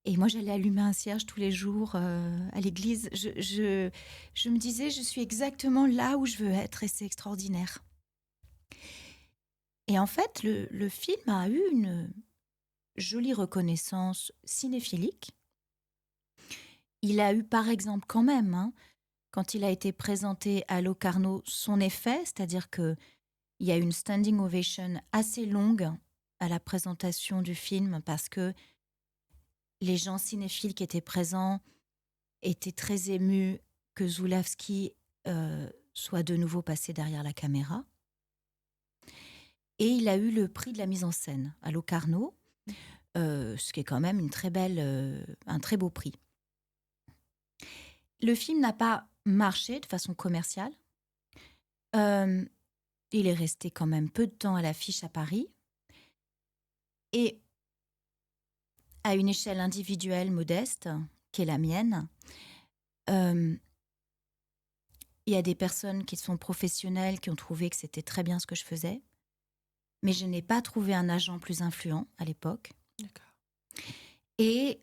Et moi, j'allais allumer un cierge tous les jours à l'église. Je me disais, je suis exactement là où je veux être et c'est extraordinaire. Et en fait, le film a eu une jolie reconnaissance cinéphilique. Il a eu, par exemple, quand même, quand il a été présenté à Locarno, son effet, c'est-à-dire qu'il y a eu une standing ovation assez longue à la présentation du film parce que les gens cinéphiles qui étaient présents étaient très émus que Zulawski soit de nouveau passé derrière la caméra. Et il a eu le prix de la mise en scène à Locarno, ce qui est quand même un très beau prix. Le film n'a pas marché de façon commerciale. Il est resté quand même peu de temps à l'affiche à Paris. Et à une échelle individuelle modeste, qui est la mienne, il y a des personnes qui sont professionnelles, qui ont trouvé que c'était très bien ce que je faisais. Mais je n'ai pas trouvé un agent plus influent à l'époque. D'accord. Et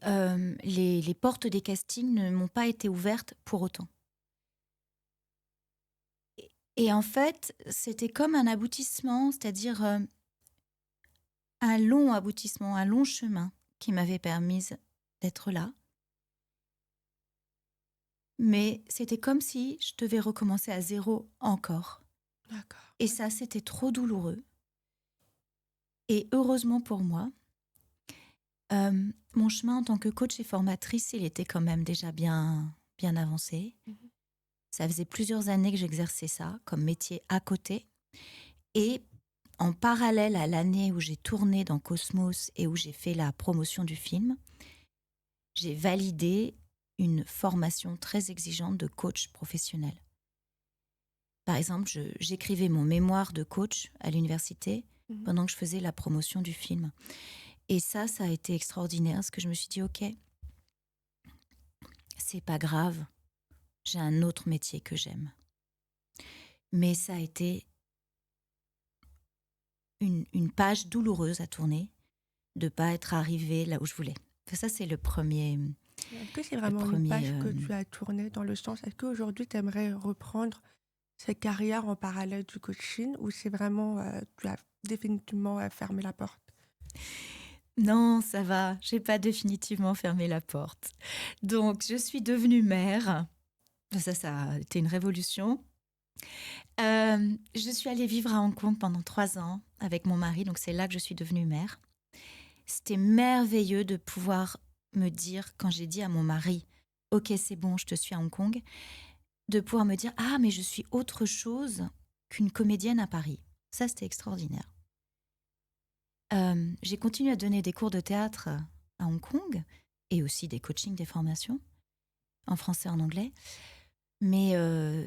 les portes des castings ne m'ont pas été ouvertes pour autant. Et en fait, c'était comme un aboutissement, c'est-à-dire un long aboutissement, un long chemin qui m'avait permis d'être là. Mais c'était comme si je devais recommencer à zéro encore. D'accord. Et ça, c'était trop douloureux. Et heureusement pour moi, mon chemin en tant que coach et formatrice, il était quand même déjà bien avancé. Mm-hmm. Ça faisait plusieurs années que j'exerçais ça comme métier à côté. Et en parallèle à l'année où j'ai tourné dans Cosmos et où j'ai fait la promotion du film, j'ai validé une formation très exigeante de coach professionnel. Par exemple, j'écrivais mon mémoire de coach à l'université pendant que je faisais la promotion du film. Et ça a été extraordinaire parce que je me suis dit, ok, c'est pas grave, j'ai un autre métier que j'aime. Mais ça a été une page douloureuse à tourner de ne pas être arrivée là où je voulais. Ça, c'est le premier. Est-ce que c'est vraiment une page que tu as tournée dans le sens, est-ce qu'aujourd'hui tu aimerais reprendre cette carrière en parallèle du coaching ou c'est vraiment, tu as définitivement fermé la porte? Non, ça va, j'ai pas définitivement fermé la porte. Donc, je suis devenue mère. Ça a été une révolution. Je suis allée vivre à Hong Kong pendant 3 ans avec mon mari, donc c'est là que je suis devenue mère. C'était merveilleux de pouvoir me dire, quand j'ai dit à mon mari « Ok, c'est bon, je te suis à Hong Kong », de pouvoir me dire « Ah, mais je suis autre chose qu'une comédienne à Paris ». Ça, c'était extraordinaire. J'ai continué à donner des cours de théâtre à Hong Kong et aussi des coachings, des formations en français et en anglais. Mais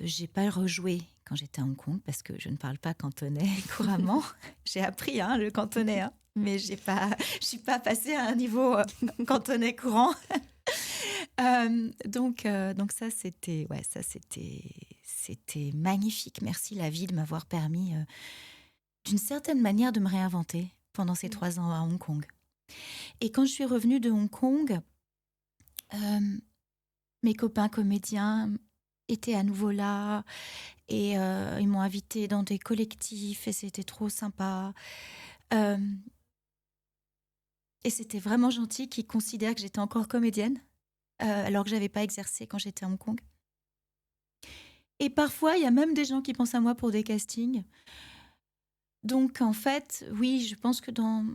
j'ai pas rejoué quand j'étais à Hong Kong parce que je ne parle pas cantonais couramment. J'ai appris le cantonais, mais je suis pas passée à un niveau cantonais courant. Donc ça c'était magnifique. Merci la vie de m'avoir permis d'une certaine manière de me réinventer pendant ces 3 ans à Hong Kong. Et quand je suis revenue de Hong Kong, mes copains comédiens étaient à nouveau là et ils m'ont invitée dans des collectifs et c'était trop sympa. Et c'était vraiment gentil qu'ils considèrent que j'étais encore comédienne alors que je n'avais pas exercé quand j'étais à Hong Kong. Et parfois, il y a même des gens qui pensent à moi pour des castings. Donc, en fait, oui, je pense que dans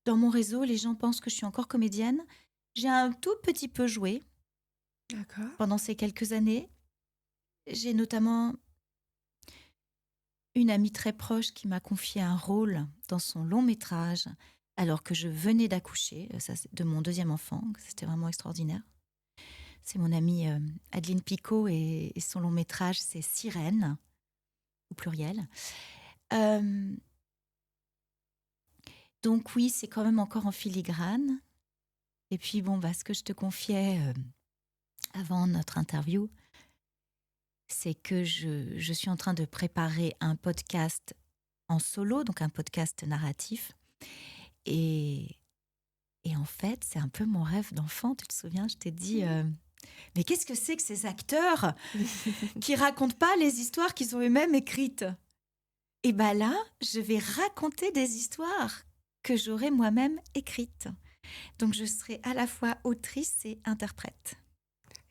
Dans mon réseau, les gens pensent que je suis encore comédienne. J'ai un tout petit peu joué D'accord. pendant ces quelques années. J'ai notamment une amie très proche qui m'a confié un rôle dans son long métrage alors que je venais d'accoucher de mon deuxième enfant. C'était vraiment extraordinaire. C'est mon amie Adeline Picot et son long métrage, c'est Sirène, au pluriel. Donc oui, c'est quand même encore en filigrane. Et puis bon, ce que je te confiais avant notre interview, c'est que je suis en train de préparer un podcast en solo, donc un podcast narratif. Et en fait, c'est un peu mon rêve d'enfant. Tu te souviens, je t'ai dit, mais qu'est-ce que c'est que ces acteurs qui racontent pas les histoires qu'ils ont eux-mêmes écrites? Et là, je vais raconter des histoires que j'aurais moi-même écrites. Donc, je serai à la fois autrice et interprète.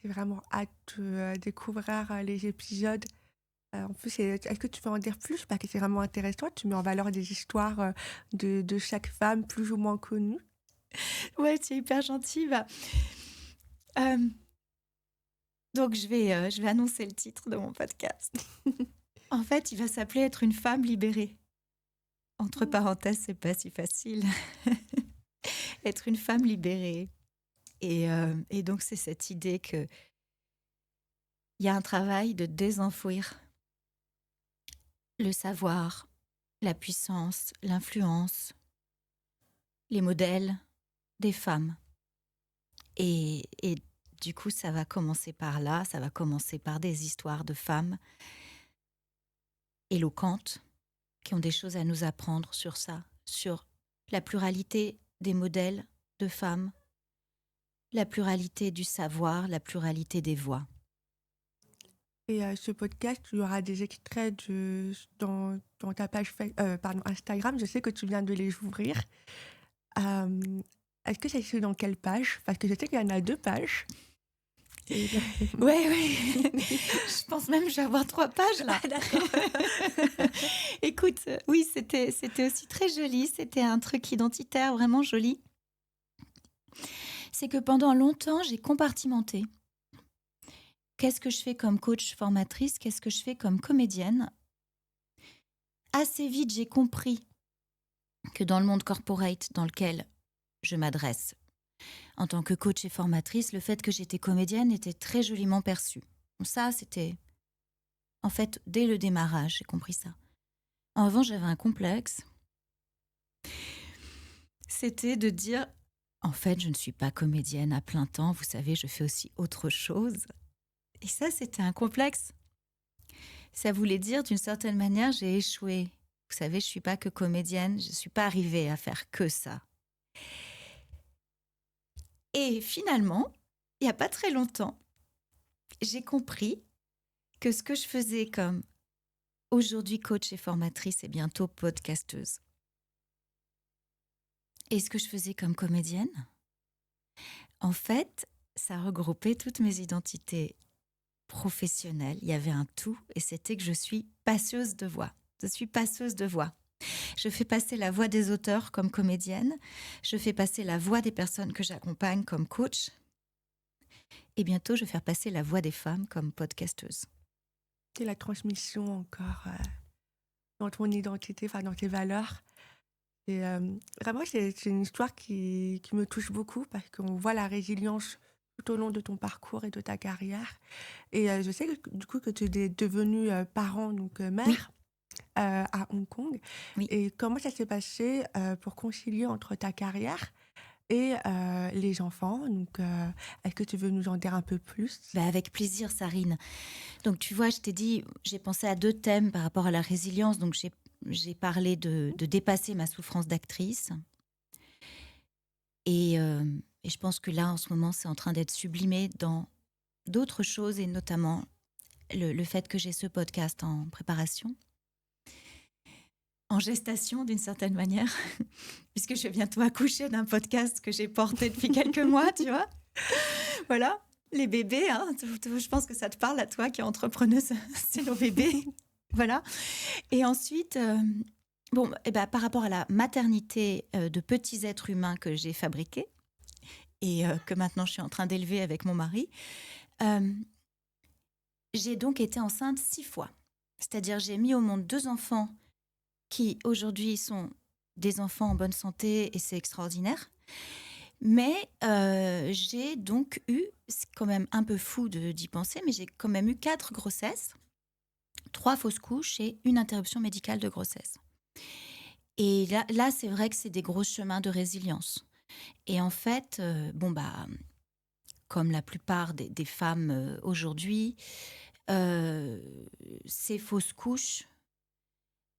J'ai vraiment hâte de découvrir les épisodes. En plus, est-ce que tu peux en dire plus? Parce que c'est vraiment intéressant. Tu mets en valeur des histoires de chaque femme plus ou moins connue. Ouais, tu es hyper gentille. Donc, je vais annoncer le titre de mon podcast. En fait, il va s'appeler « Être une femme libérée ». Entre parenthèses, c'est pas si facile. Être une femme libérée. Et donc, c'est cette idée qu'il y a un travail de désenfouir le savoir, la puissance, l'influence, les modèles des femmes. Et du coup, ça va commencer par là, ça va commencer par des histoires de femmes éloquentes qui ont des choses à nous apprendre sur ça, sur la pluralité des modèles de femmes, la pluralité du savoir, la pluralité des voix. Et ce podcast, il y aura des extraits dans ta page Instagram. Je sais que tu viens de les ouvrir. Est-ce que c'est écrit dans quelle page? Parce que je sais qu'il y en a 2 pages. Oui. Je pense même que je vais avoir 3 pages là. Ah, d'accord. Écoute, oui, c'était aussi très joli. C'était un truc identitaire vraiment joli. C'est que pendant longtemps, j'ai compartimenté. Qu'est-ce que je fais comme coach formatrice? Qu'est-ce que je fais comme comédienne? Assez vite, j'ai compris que dans le monde corporate dans lequel je m'adresse en tant que coach et formatrice, le fait que j'étais comédienne était très joliment perçu. Donc ça, c'était... En fait, dès le démarrage, j'ai compris ça. En revanche, j'avais un complexe. C'était de dire, en fait, je ne suis pas comédienne à plein temps. Vous savez, je fais aussi autre chose. Et ça, c'était un complexe. Ça voulait dire, d'une certaine manière, j'ai échoué. Vous savez, je ne suis pas que comédienne. Je ne suis pas arrivée à faire que ça. Et finalement, il n'y a pas très longtemps, j'ai compris que ce que je faisais comme aujourd'hui coach et formatrice et bientôt podcasteuse, et ce que je faisais comme comédienne, en fait, ça regroupait toutes mes identités professionnelles. Il y avait un tout et c'était que je suis passeuse de voix. Je suis passeuse de voix. Je fais passer la voix des auteurs comme comédienne. Je fais passer la voix des personnes que j'accompagne comme coach. Et bientôt, je vais faire passer la voix des femmes comme podcasteuse. C'est la transmission encore dans ton identité, dans tes valeurs. Et vraiment, c'est une histoire qui me touche beaucoup parce qu'on voit la résilience tout au long de ton parcours et de ta carrière. Et je sais que, du coup que tu es devenue parent, donc mère. Oui. À Hong Kong. Oui. Et comment ça s'est passé pour concilier entre ta carrière et les enfants? Donc, est-ce que tu veux nous en dire un peu plus? Avec plaisir, Sarine. Donc, tu vois, je t'ai dit, j'ai pensé à 2 thèmes par rapport à la résilience. Donc, j'ai parlé de dépasser ma souffrance d'actrice. Et je pense que là, en ce moment, c'est en train d'être sublimé dans d'autres choses, et notamment le fait que j'ai ce podcast en préparation. En gestation, d'une certaine manière, puisque je vais bientôt accoucher d'un podcast que j'ai porté depuis quelques mois, tu vois. Voilà, les bébés, hein, je pense que ça te parle à toi qui es entrepreneuse, c'est nos bébés. Voilà. Et ensuite, Bon, par rapport à la maternité de petits êtres humains que j'ai fabriqués et que maintenant je suis en train d'élever avec mon mari, euh, j'ai donc été enceinte 6 fois. C'est-à-dire j'ai mis au monde 2 enfants qui aujourd'hui sont des enfants en bonne santé et c'est extraordinaire. Mais j'ai donc eu, c'est quand même un peu fou d'y penser, mais j'ai quand même eu 4 grossesses, 3 fausses couches et une interruption médicale de grossesse. Et là c'est vrai que c'est des gros chemins de résilience. Et en fait, comme la plupart des femmes aujourd'hui, euh, ces fausses couches,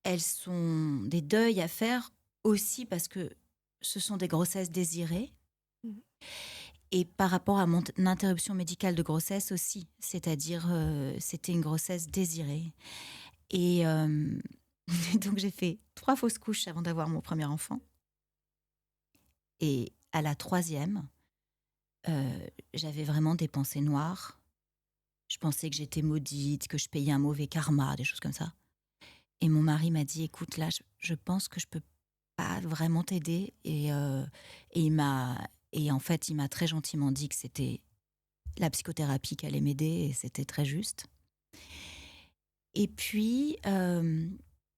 elles sont des deuils à faire aussi parce que ce sont des grossesses désirées. Mhm. Et par rapport à mon interruption médicale de grossesse aussi, c'est-à-dire c'était une grossesse désirée. Et donc j'ai fait 3 fausses couches avant d'avoir mon premier enfant. Et à la troisième, j'avais vraiment des pensées noires. Je pensais que j'étais maudite, que je payais un mauvais karma, des choses comme ça. Et mon mari m'a dit, écoute, là, je pense que je peux pas vraiment t'aider. Et en fait, il m'a très gentiment dit que c'était la psychothérapie qui allait m'aider et c'était très juste. Et puis,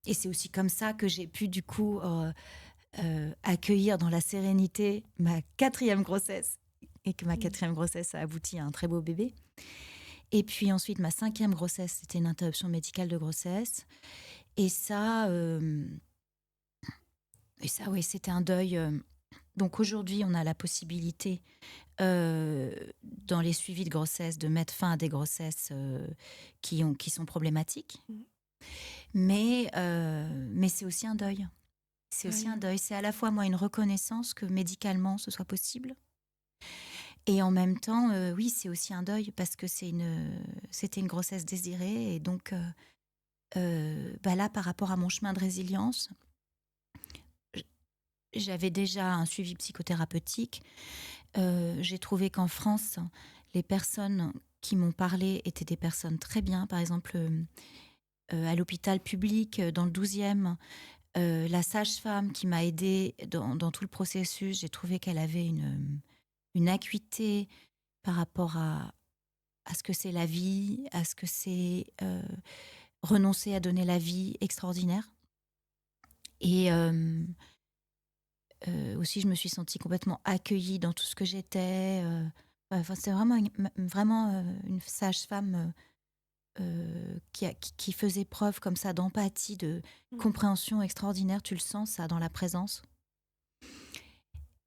et c'est aussi comme ça que j'ai pu du coup accueillir dans la sérénité ma 4e grossesse et que ma 4e grossesse a abouti à un très beau bébé. Et puis ensuite, ma 5e grossesse, c'était une interruption médicale de grossesse. Et ça, oui, c'était un deuil. Donc aujourd'hui, on a la possibilité, dans les suivis de grossesse, de mettre fin à des grossesses qui sont problématiques. Mhm. Mais c'est aussi un deuil. C'est aussi un Oui. deuil. C'est à la fois, moi, une reconnaissance que médicalement, ce soit possible. Et en même temps, oui, c'est aussi un deuil parce que c'était une grossesse désirée. Et donc, là, par rapport à mon chemin de résilience, j'avais déjà un suivi psychothérapeutique. J'ai trouvé qu'en France, les personnes qui m'ont parlé étaient des personnes très bien. Par exemple, à l'hôpital public, dans le 12e, la sage-femme qui m'a aidée dans tout le processus, j'ai trouvé qu'elle avait une acuité par rapport à ce que c'est la vie, à ce que c'est renoncer à donner la vie extraordinaire. Et aussi, je me suis sentie complètement accueillie dans tout ce que j'étais. C'est vraiment une sage-femme qui faisait preuve comme ça d'empathie, de compréhension extraordinaire. Tu le sens, ça, dans la présence,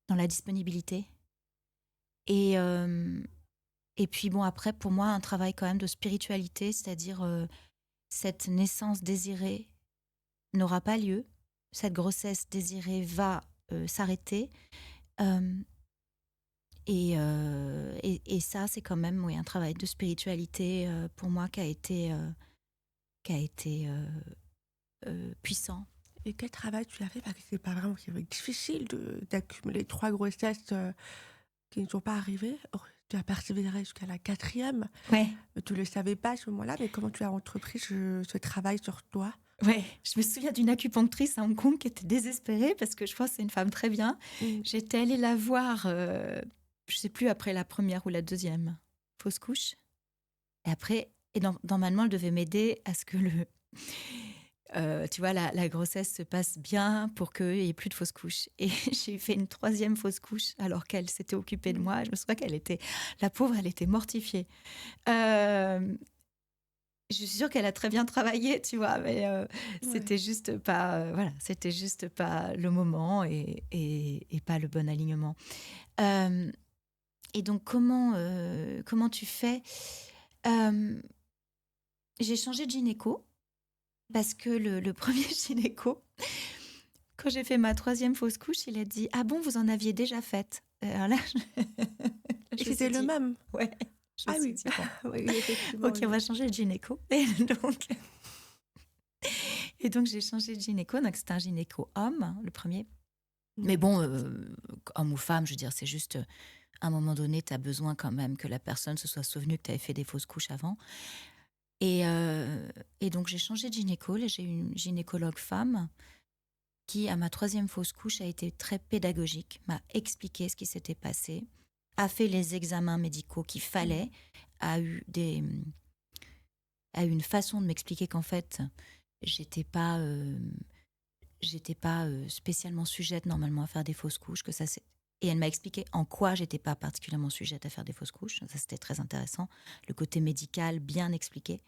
dans la disponibilité. Et puis, bon, après, pour moi, un travail quand même de spiritualité, c'est-à-dire cette naissance désirée n'aura pas lieu. Cette grossesse désirée va s'arrêter. Et ça, c'est quand même un travail de spiritualité pour moi qui a été puissant. Et quel travail tu as fait? Parce que c'est pas vraiment c'est difficile d'accumuler 3 grossesses qui ne sont pas arrivées. Oh, tu as persévéré jusqu'à la 4e. Ouais, Tu ne le savais pas à ce moment-là, mais comment tu as entrepris ce travail sur toi? ouais. Je me souviens d'une acupunctrice à Hong Kong qui était désespérée parce que je crois que c'est une femme très bien. Mm. J'étais allée la voir, je sais plus, après la première ou la 2e fausse couche. Et après, normalement, elle devait m'aider à ce que tu vois, la grossesse se passe bien pour qu'il n'y ait plus de fausses couches. Et j'ai fait une 3e fausse couche alors qu'elle s'était occupée de moi. Je me souviens la pauvre, elle était mortifiée. Je suis sûre qu'elle a très bien travaillé, tu vois, mais c'était juste pas, c'était juste pas le moment et pas le bon alignement. Et donc, comment tu fais? J'ai changé de gynéco. Parce que le premier gynéco, quand j'ai fait ma 3e fausse couche, il a dit « Ah bon, vous en aviez déjà faite ?» Alors là, Et c'était le même? Ouais, je me suis oui. dit bon. Oui, effectivement. Ok, on va changer de gynéco. Et donc j'ai changé de gynéco. Donc c'était un gynéco homme, le premier. Mais bon, homme ou femme, je veux dire, c'est juste, à un moment donné, tu as besoin quand même que la personne se soit souvenue que tu avais fait des fausses couches avant. Et donc j'ai changé de gynéco. Là, j'ai une gynécologue femme qui, à ma 3e fausse couche, a été très pédagogique, m'a expliqué ce qui s'était passé, a fait les examens médicaux qu'il fallait, a eu une façon de m'expliquer qu'en fait, j'étais pas, spécialement sujette normalement à faire des fausses couches, que ça c'est. Et elle m'a expliqué en quoi j'étais pas particulièrement sujette à faire des fausses couches. Ça, c'était très intéressant. Le côté médical bien expliqué.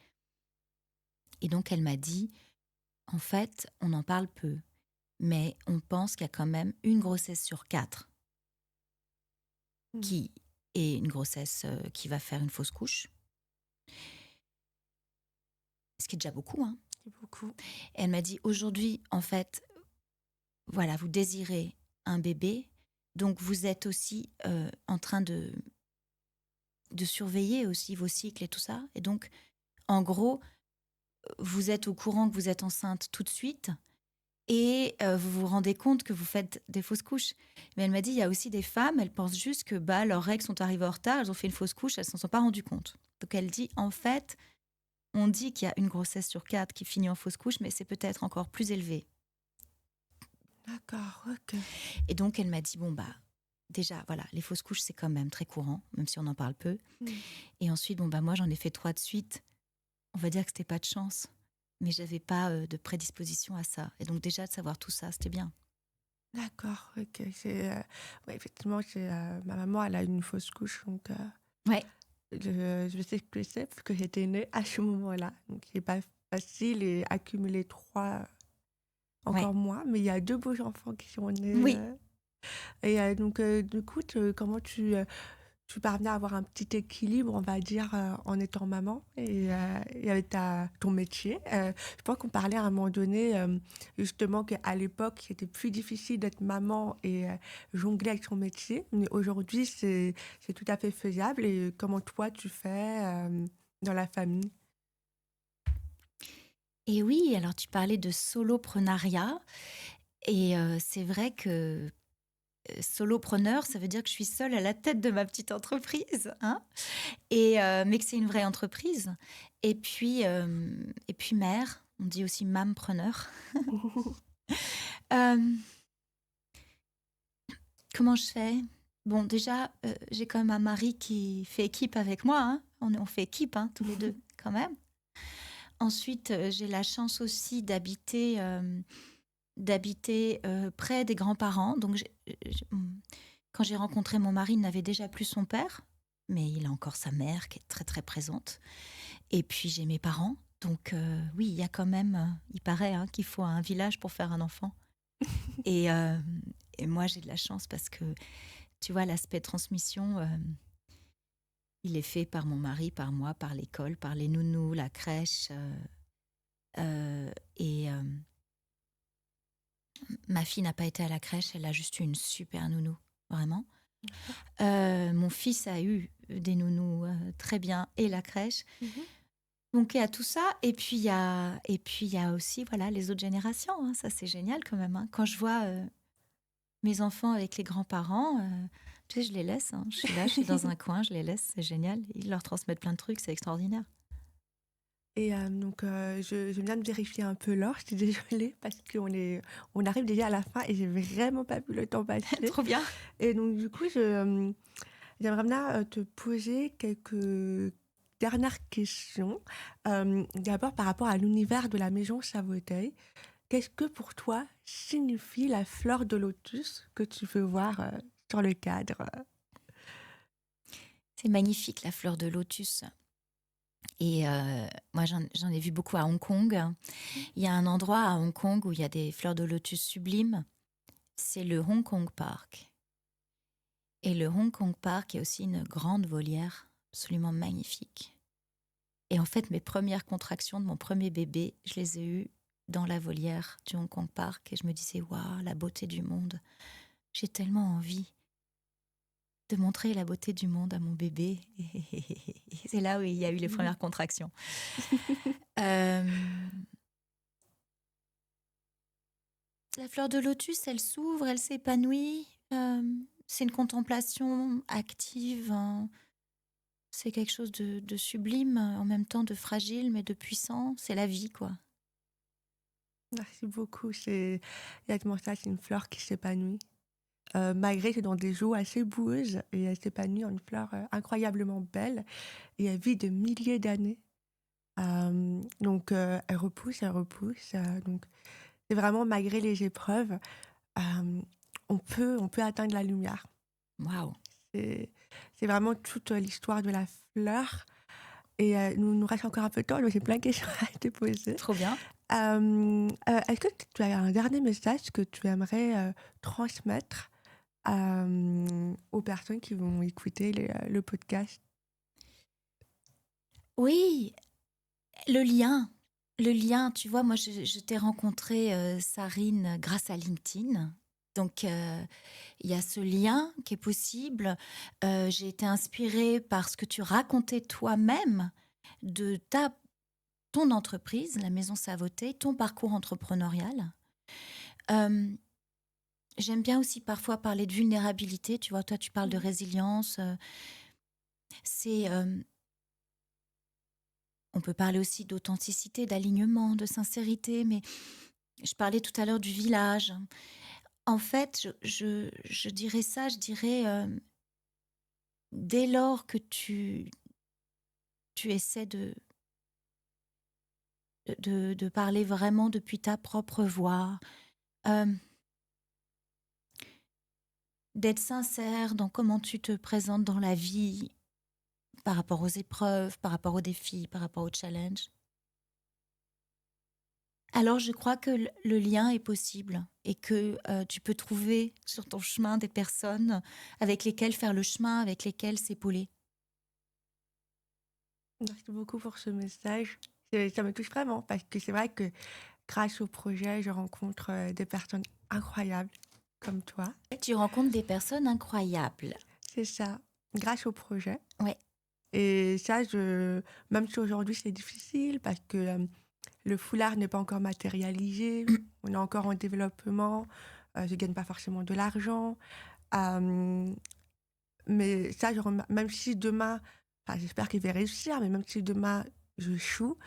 Et donc, elle m'a dit, en fait, on en parle peu, mais on pense qu'il y a quand même une grossesse sur 4 Mmh. qui est une grossesse qui va faire une fausse couche. Ce qui est déjà beaucoup, hein. C'est beaucoup. Et elle m'a dit, aujourd'hui, en fait, voilà, vous désirez un bébé, donc vous êtes aussi en train de surveiller aussi vos cycles et tout ça. Et donc, en gros, vous êtes au courant que vous êtes enceinte tout de suite et vous vous rendez compte que vous faites des fausses couches. Mais elle m'a dit, il y a aussi des femmes, elles pensent juste que leurs règles sont arrivées en retard, elles ont fait une fausse couche, elles ne s'en sont pas rendues compte. Donc elle dit, en fait, on dit qu'il y a une grossesse sur 4 qui finit en fausse couche, mais c'est peut-être encore plus élevé. D'accord, ok. Et donc elle m'a dit, déjà, voilà, les fausses couches, c'est quand même très courant, même si on en parle peu. Et ensuite, moi, j'en ai fait 3 de suite. On va dire que c'était pas de chance, mais j'avais pas de prédisposition à ça. Et donc déjà, de savoir tout ça, c'était bien. D'accord, ok. Ouais, effectivement, ma maman, elle a eu une fausse couche, donc Ouais, je sais ce que c'est, parce que j'étais née à ce moment-là. Donc, c'est pas facile et accumuler 3, ouais, encore moins. Mais il y a 2 beaux enfants qui sont nés. oui. Et donc, du coup, comment tu parvenais à avoir un petit équilibre, on va dire, en étant maman et avec ton métier. Je pense qu'on parlait à un moment donné, justement, qu'à l'époque, c'était plus difficile d'être maman et jongler avec son métier. Mais aujourd'hui, c'est tout à fait faisable. Et comment toi, tu fais dans la famille? Et oui, alors tu parlais de soloprenariat. Et c'est vrai que solopreneur, ça veut dire que je suis seule à la tête de ma petite entreprise, hein, mais que c'est une vraie entreprise. Et puis mère, on dit aussi mampreneur. Euh, Comment je fais? Bon, déjà, j'ai quand même un mari qui fait équipe avec moi, hein. On fait équipe, hein, tous les deux, quand même. Ensuite, j'ai la chance aussi d'habiter près des grands-parents. Donc, quand j'ai rencontré mon mari, il n'avait déjà plus son père, mais il a encore sa mère qui est très très présente. Et puis j'ai mes parents. Donc oui, il y a quand même, il paraît hein, qu'il faut un village pour faire un enfant. Et, euh, et moi, j'ai de la chance parce que, tu vois, l'aspect transmission, il est fait par mon mari, par moi, par l'école, par les nounous, la crèche. Et ma fille n'a pas été à la crèche, elle a juste eu une super nounou, vraiment. Mon fils a eu des nounous très bien et la crèche. Mhm. Donc il y a tout ça et puis il y a aussi voilà les autres générations. Hein. Ça c'est génial quand même. Hein. Quand je vois mes enfants avec les grands-parents, tu sais je les laisse. Hein. Je suis là, je suis dans un coin, je les laisse. C'est génial. Ils leur transmettent plein de trucs, c'est extraordinaire. Et donc, je viens de vérifier un peu l'heure, je suis désolée, parce on arrive déjà à la fin et j'ai vraiment pas vu le temps passer. Trop bien. Et donc, du coup, j'aimerais bien te poser quelques dernières questions. D'abord, par rapport à l'univers de la maison Chavoteil, qu'est-ce que pour toi signifie la fleur de lotus que tu veux voir sur le cadre? C'est magnifique la fleur de lotus. Et moi j'en ai vu beaucoup à Hong Kong. Il y a un endroit à Hong Kong où il y a des fleurs de lotus sublimes. C'est le Hong Kong Park. Et le Hong Kong Park est aussi une grande volière absolument magnifique. Et en fait, mes premières contractions de mon premier bébé, je les ai eues dans la volière du Hong Kong Park. Et je me disais, waouh, la beauté du monde. J'ai tellement envie de montrer la beauté du monde à mon bébé. Et c'est là où il y a eu les premières contractions. La fleur de lotus, elle s'ouvre, elle s'épanouit. C'est une contemplation active. Hein. C'est quelque chose de sublime, en même temps de fragile, mais de puissant. C'est la vie, quoi. Merci beaucoup. C'est exactement ça, c'est une fleur qui s'épanouit. Malgré que dans des eaux assez boueuses et elle s'épanouit en une fleur, incroyablement belle et elle vit de milliers d'années. Donc elle repousse, donc c'est vraiment malgré les épreuves, on peut atteindre la lumière. Waouh! C'est c'est vraiment toute l'histoire de la fleur et nous reste encore un peu de temps, donc j'ai plein de questions à te poser. Trop bien. Est-ce que tu as un dernier message que tu aimerais, transmettre, aux personnes qui vont écouter le podcast? Oui, le lien. Le lien, tu vois, moi, je t'ai rencontré, Sarine, grâce à LinkedIn. Donc, il y a ce lien qui est possible. J'ai été inspirée par ce que tu racontais toi-même de ton entreprise, la Maison Savoté, ton parcours entrepreneurial. Euh, J'aime bien aussi parfois parler de vulnérabilité. Tu vois, toi, tu parles de Mmh. résilience. C'est, on peut parler aussi d'authenticité, d'alignement, de sincérité, mais je parlais tout à l'heure du village. En fait, je dirais ça, je dirais, dès lors que tu essaies de parler vraiment depuis ta propre voix, euh, d'être sincère dans comment tu te présentes dans la vie, par rapport aux épreuves, par rapport aux défis, par rapport aux challenges, alors je crois que le lien est possible et que tu peux trouver sur ton chemin des personnes avec lesquelles faire le chemin, avec lesquelles s'épauler. Merci beaucoup pour ce message. Ça me touche vraiment parce que c'est vrai que grâce au projet, je rencontre, des personnes incroyables comme toi. Tu rencontres des personnes incroyables. C'est ça, grâce au projet Ouais. et ça même si aujourd'hui c'est difficile parce que, le foulard n'est pas encore matérialisé, on est encore en développement, je gagne pas forcément de l'argent, hem, mais ça même si demain, enfin j'espère qu'il va réussir, mais même si demain j'échoue,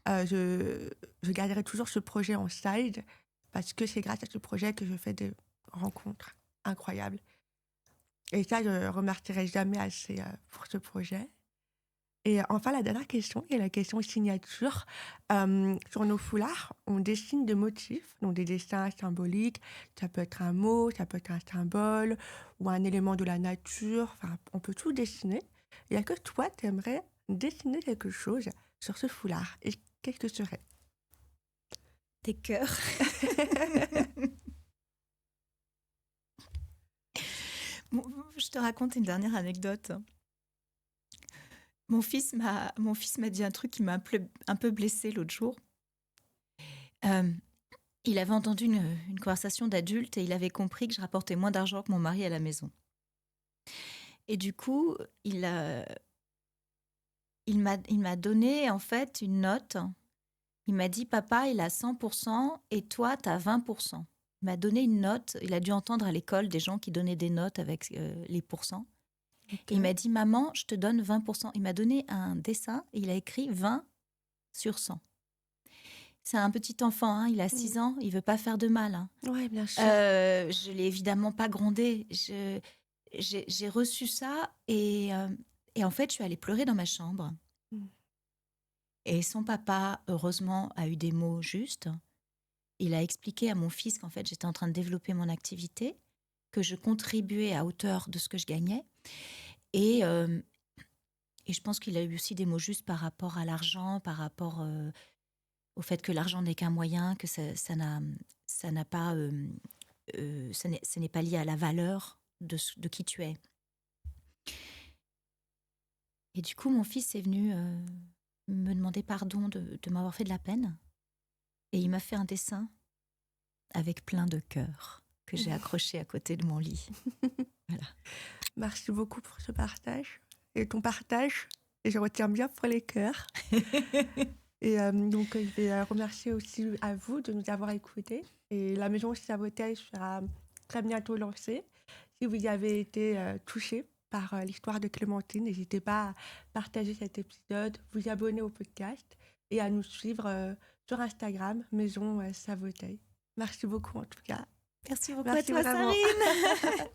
je garderai toujours ce projet en side parce que c'est grâce à ce projet que je fais des rencontres incroyables. Et ça, je ne remercierai jamais assez pour ce projet. Et enfin, la dernière question est la question signature. Sur nos foulards, on dessine des motifs, donc des dessins symboliques. Ça peut être un mot, ça peut être un symbole ou un élément de la nature. Enfin, on peut tout dessiner. Et est-ce que toi, tu aimerais dessiner quelque chose sur ce foulard? Et qu'est-ce que ce serait? Tes cœurs. Bon, je te raconte une dernière anecdote. Mon fils m'a dit un truc qui m'a un peu blessée l'autre jour. Euh, il avait entendu une conversation d'adulte et il avait compris que je rapportais moins d'argent que mon mari à la maison. Et du coup, il m'a donné en fait une note. Il m'a dit, papa, il a 100% et toi, tu as 20%. Il m'a donné une note. Il a dû entendre à l'école des gens qui donnaient des notes avec les pourcents. Ok. Et il m'a dit, maman, je te donne 20%. Il m'a donné un dessin et il a écrit 20 sur 100. C'est un petit enfant, hein, il a 6 ans, il veut pas faire de mal. Hein. Ouais, bien sûr. Je l'ai évidemment pas grondé. J'ai reçu ça et en fait, je suis allée pleurer dans ma chambre. Mm. Et son papa, heureusement, a eu des mots justes. Il a expliqué à mon fils qu'en fait, j'étais en train de développer mon activité, que je contribuais à hauteur de ce que je gagnais. Et, euh, et je pense qu'il a eu aussi des mots justes par rapport à l'argent, par rapport au fait que l'argent n'est qu'un moyen, que ça n'a pas, ce n'est pas lié à la valeur de qui tu es. Et du coup, mon fils est venu me demander pardon de m'avoir fait de la peine. Et il m'a fait un dessin avec plein de cœurs que j'ai accroché à côté de mon lit. Voilà. Merci beaucoup pour ce partage et ton partage. Et je retiens bien pour les cœurs. Et donc, je vais remercier aussi à vous de nous avoir écoutés. Et la maison Savotel sera très bientôt lancée. Si vous avez été touché par l'histoire de Clémentine, n'hésitez pas à partager cet épisode, vous abonner au podcast. et à nous suivre sur Instagram, Maison Savoteuil. Merci beaucoup en tout cas. Merci beaucoup à Merci toi, vraiment. Sarine.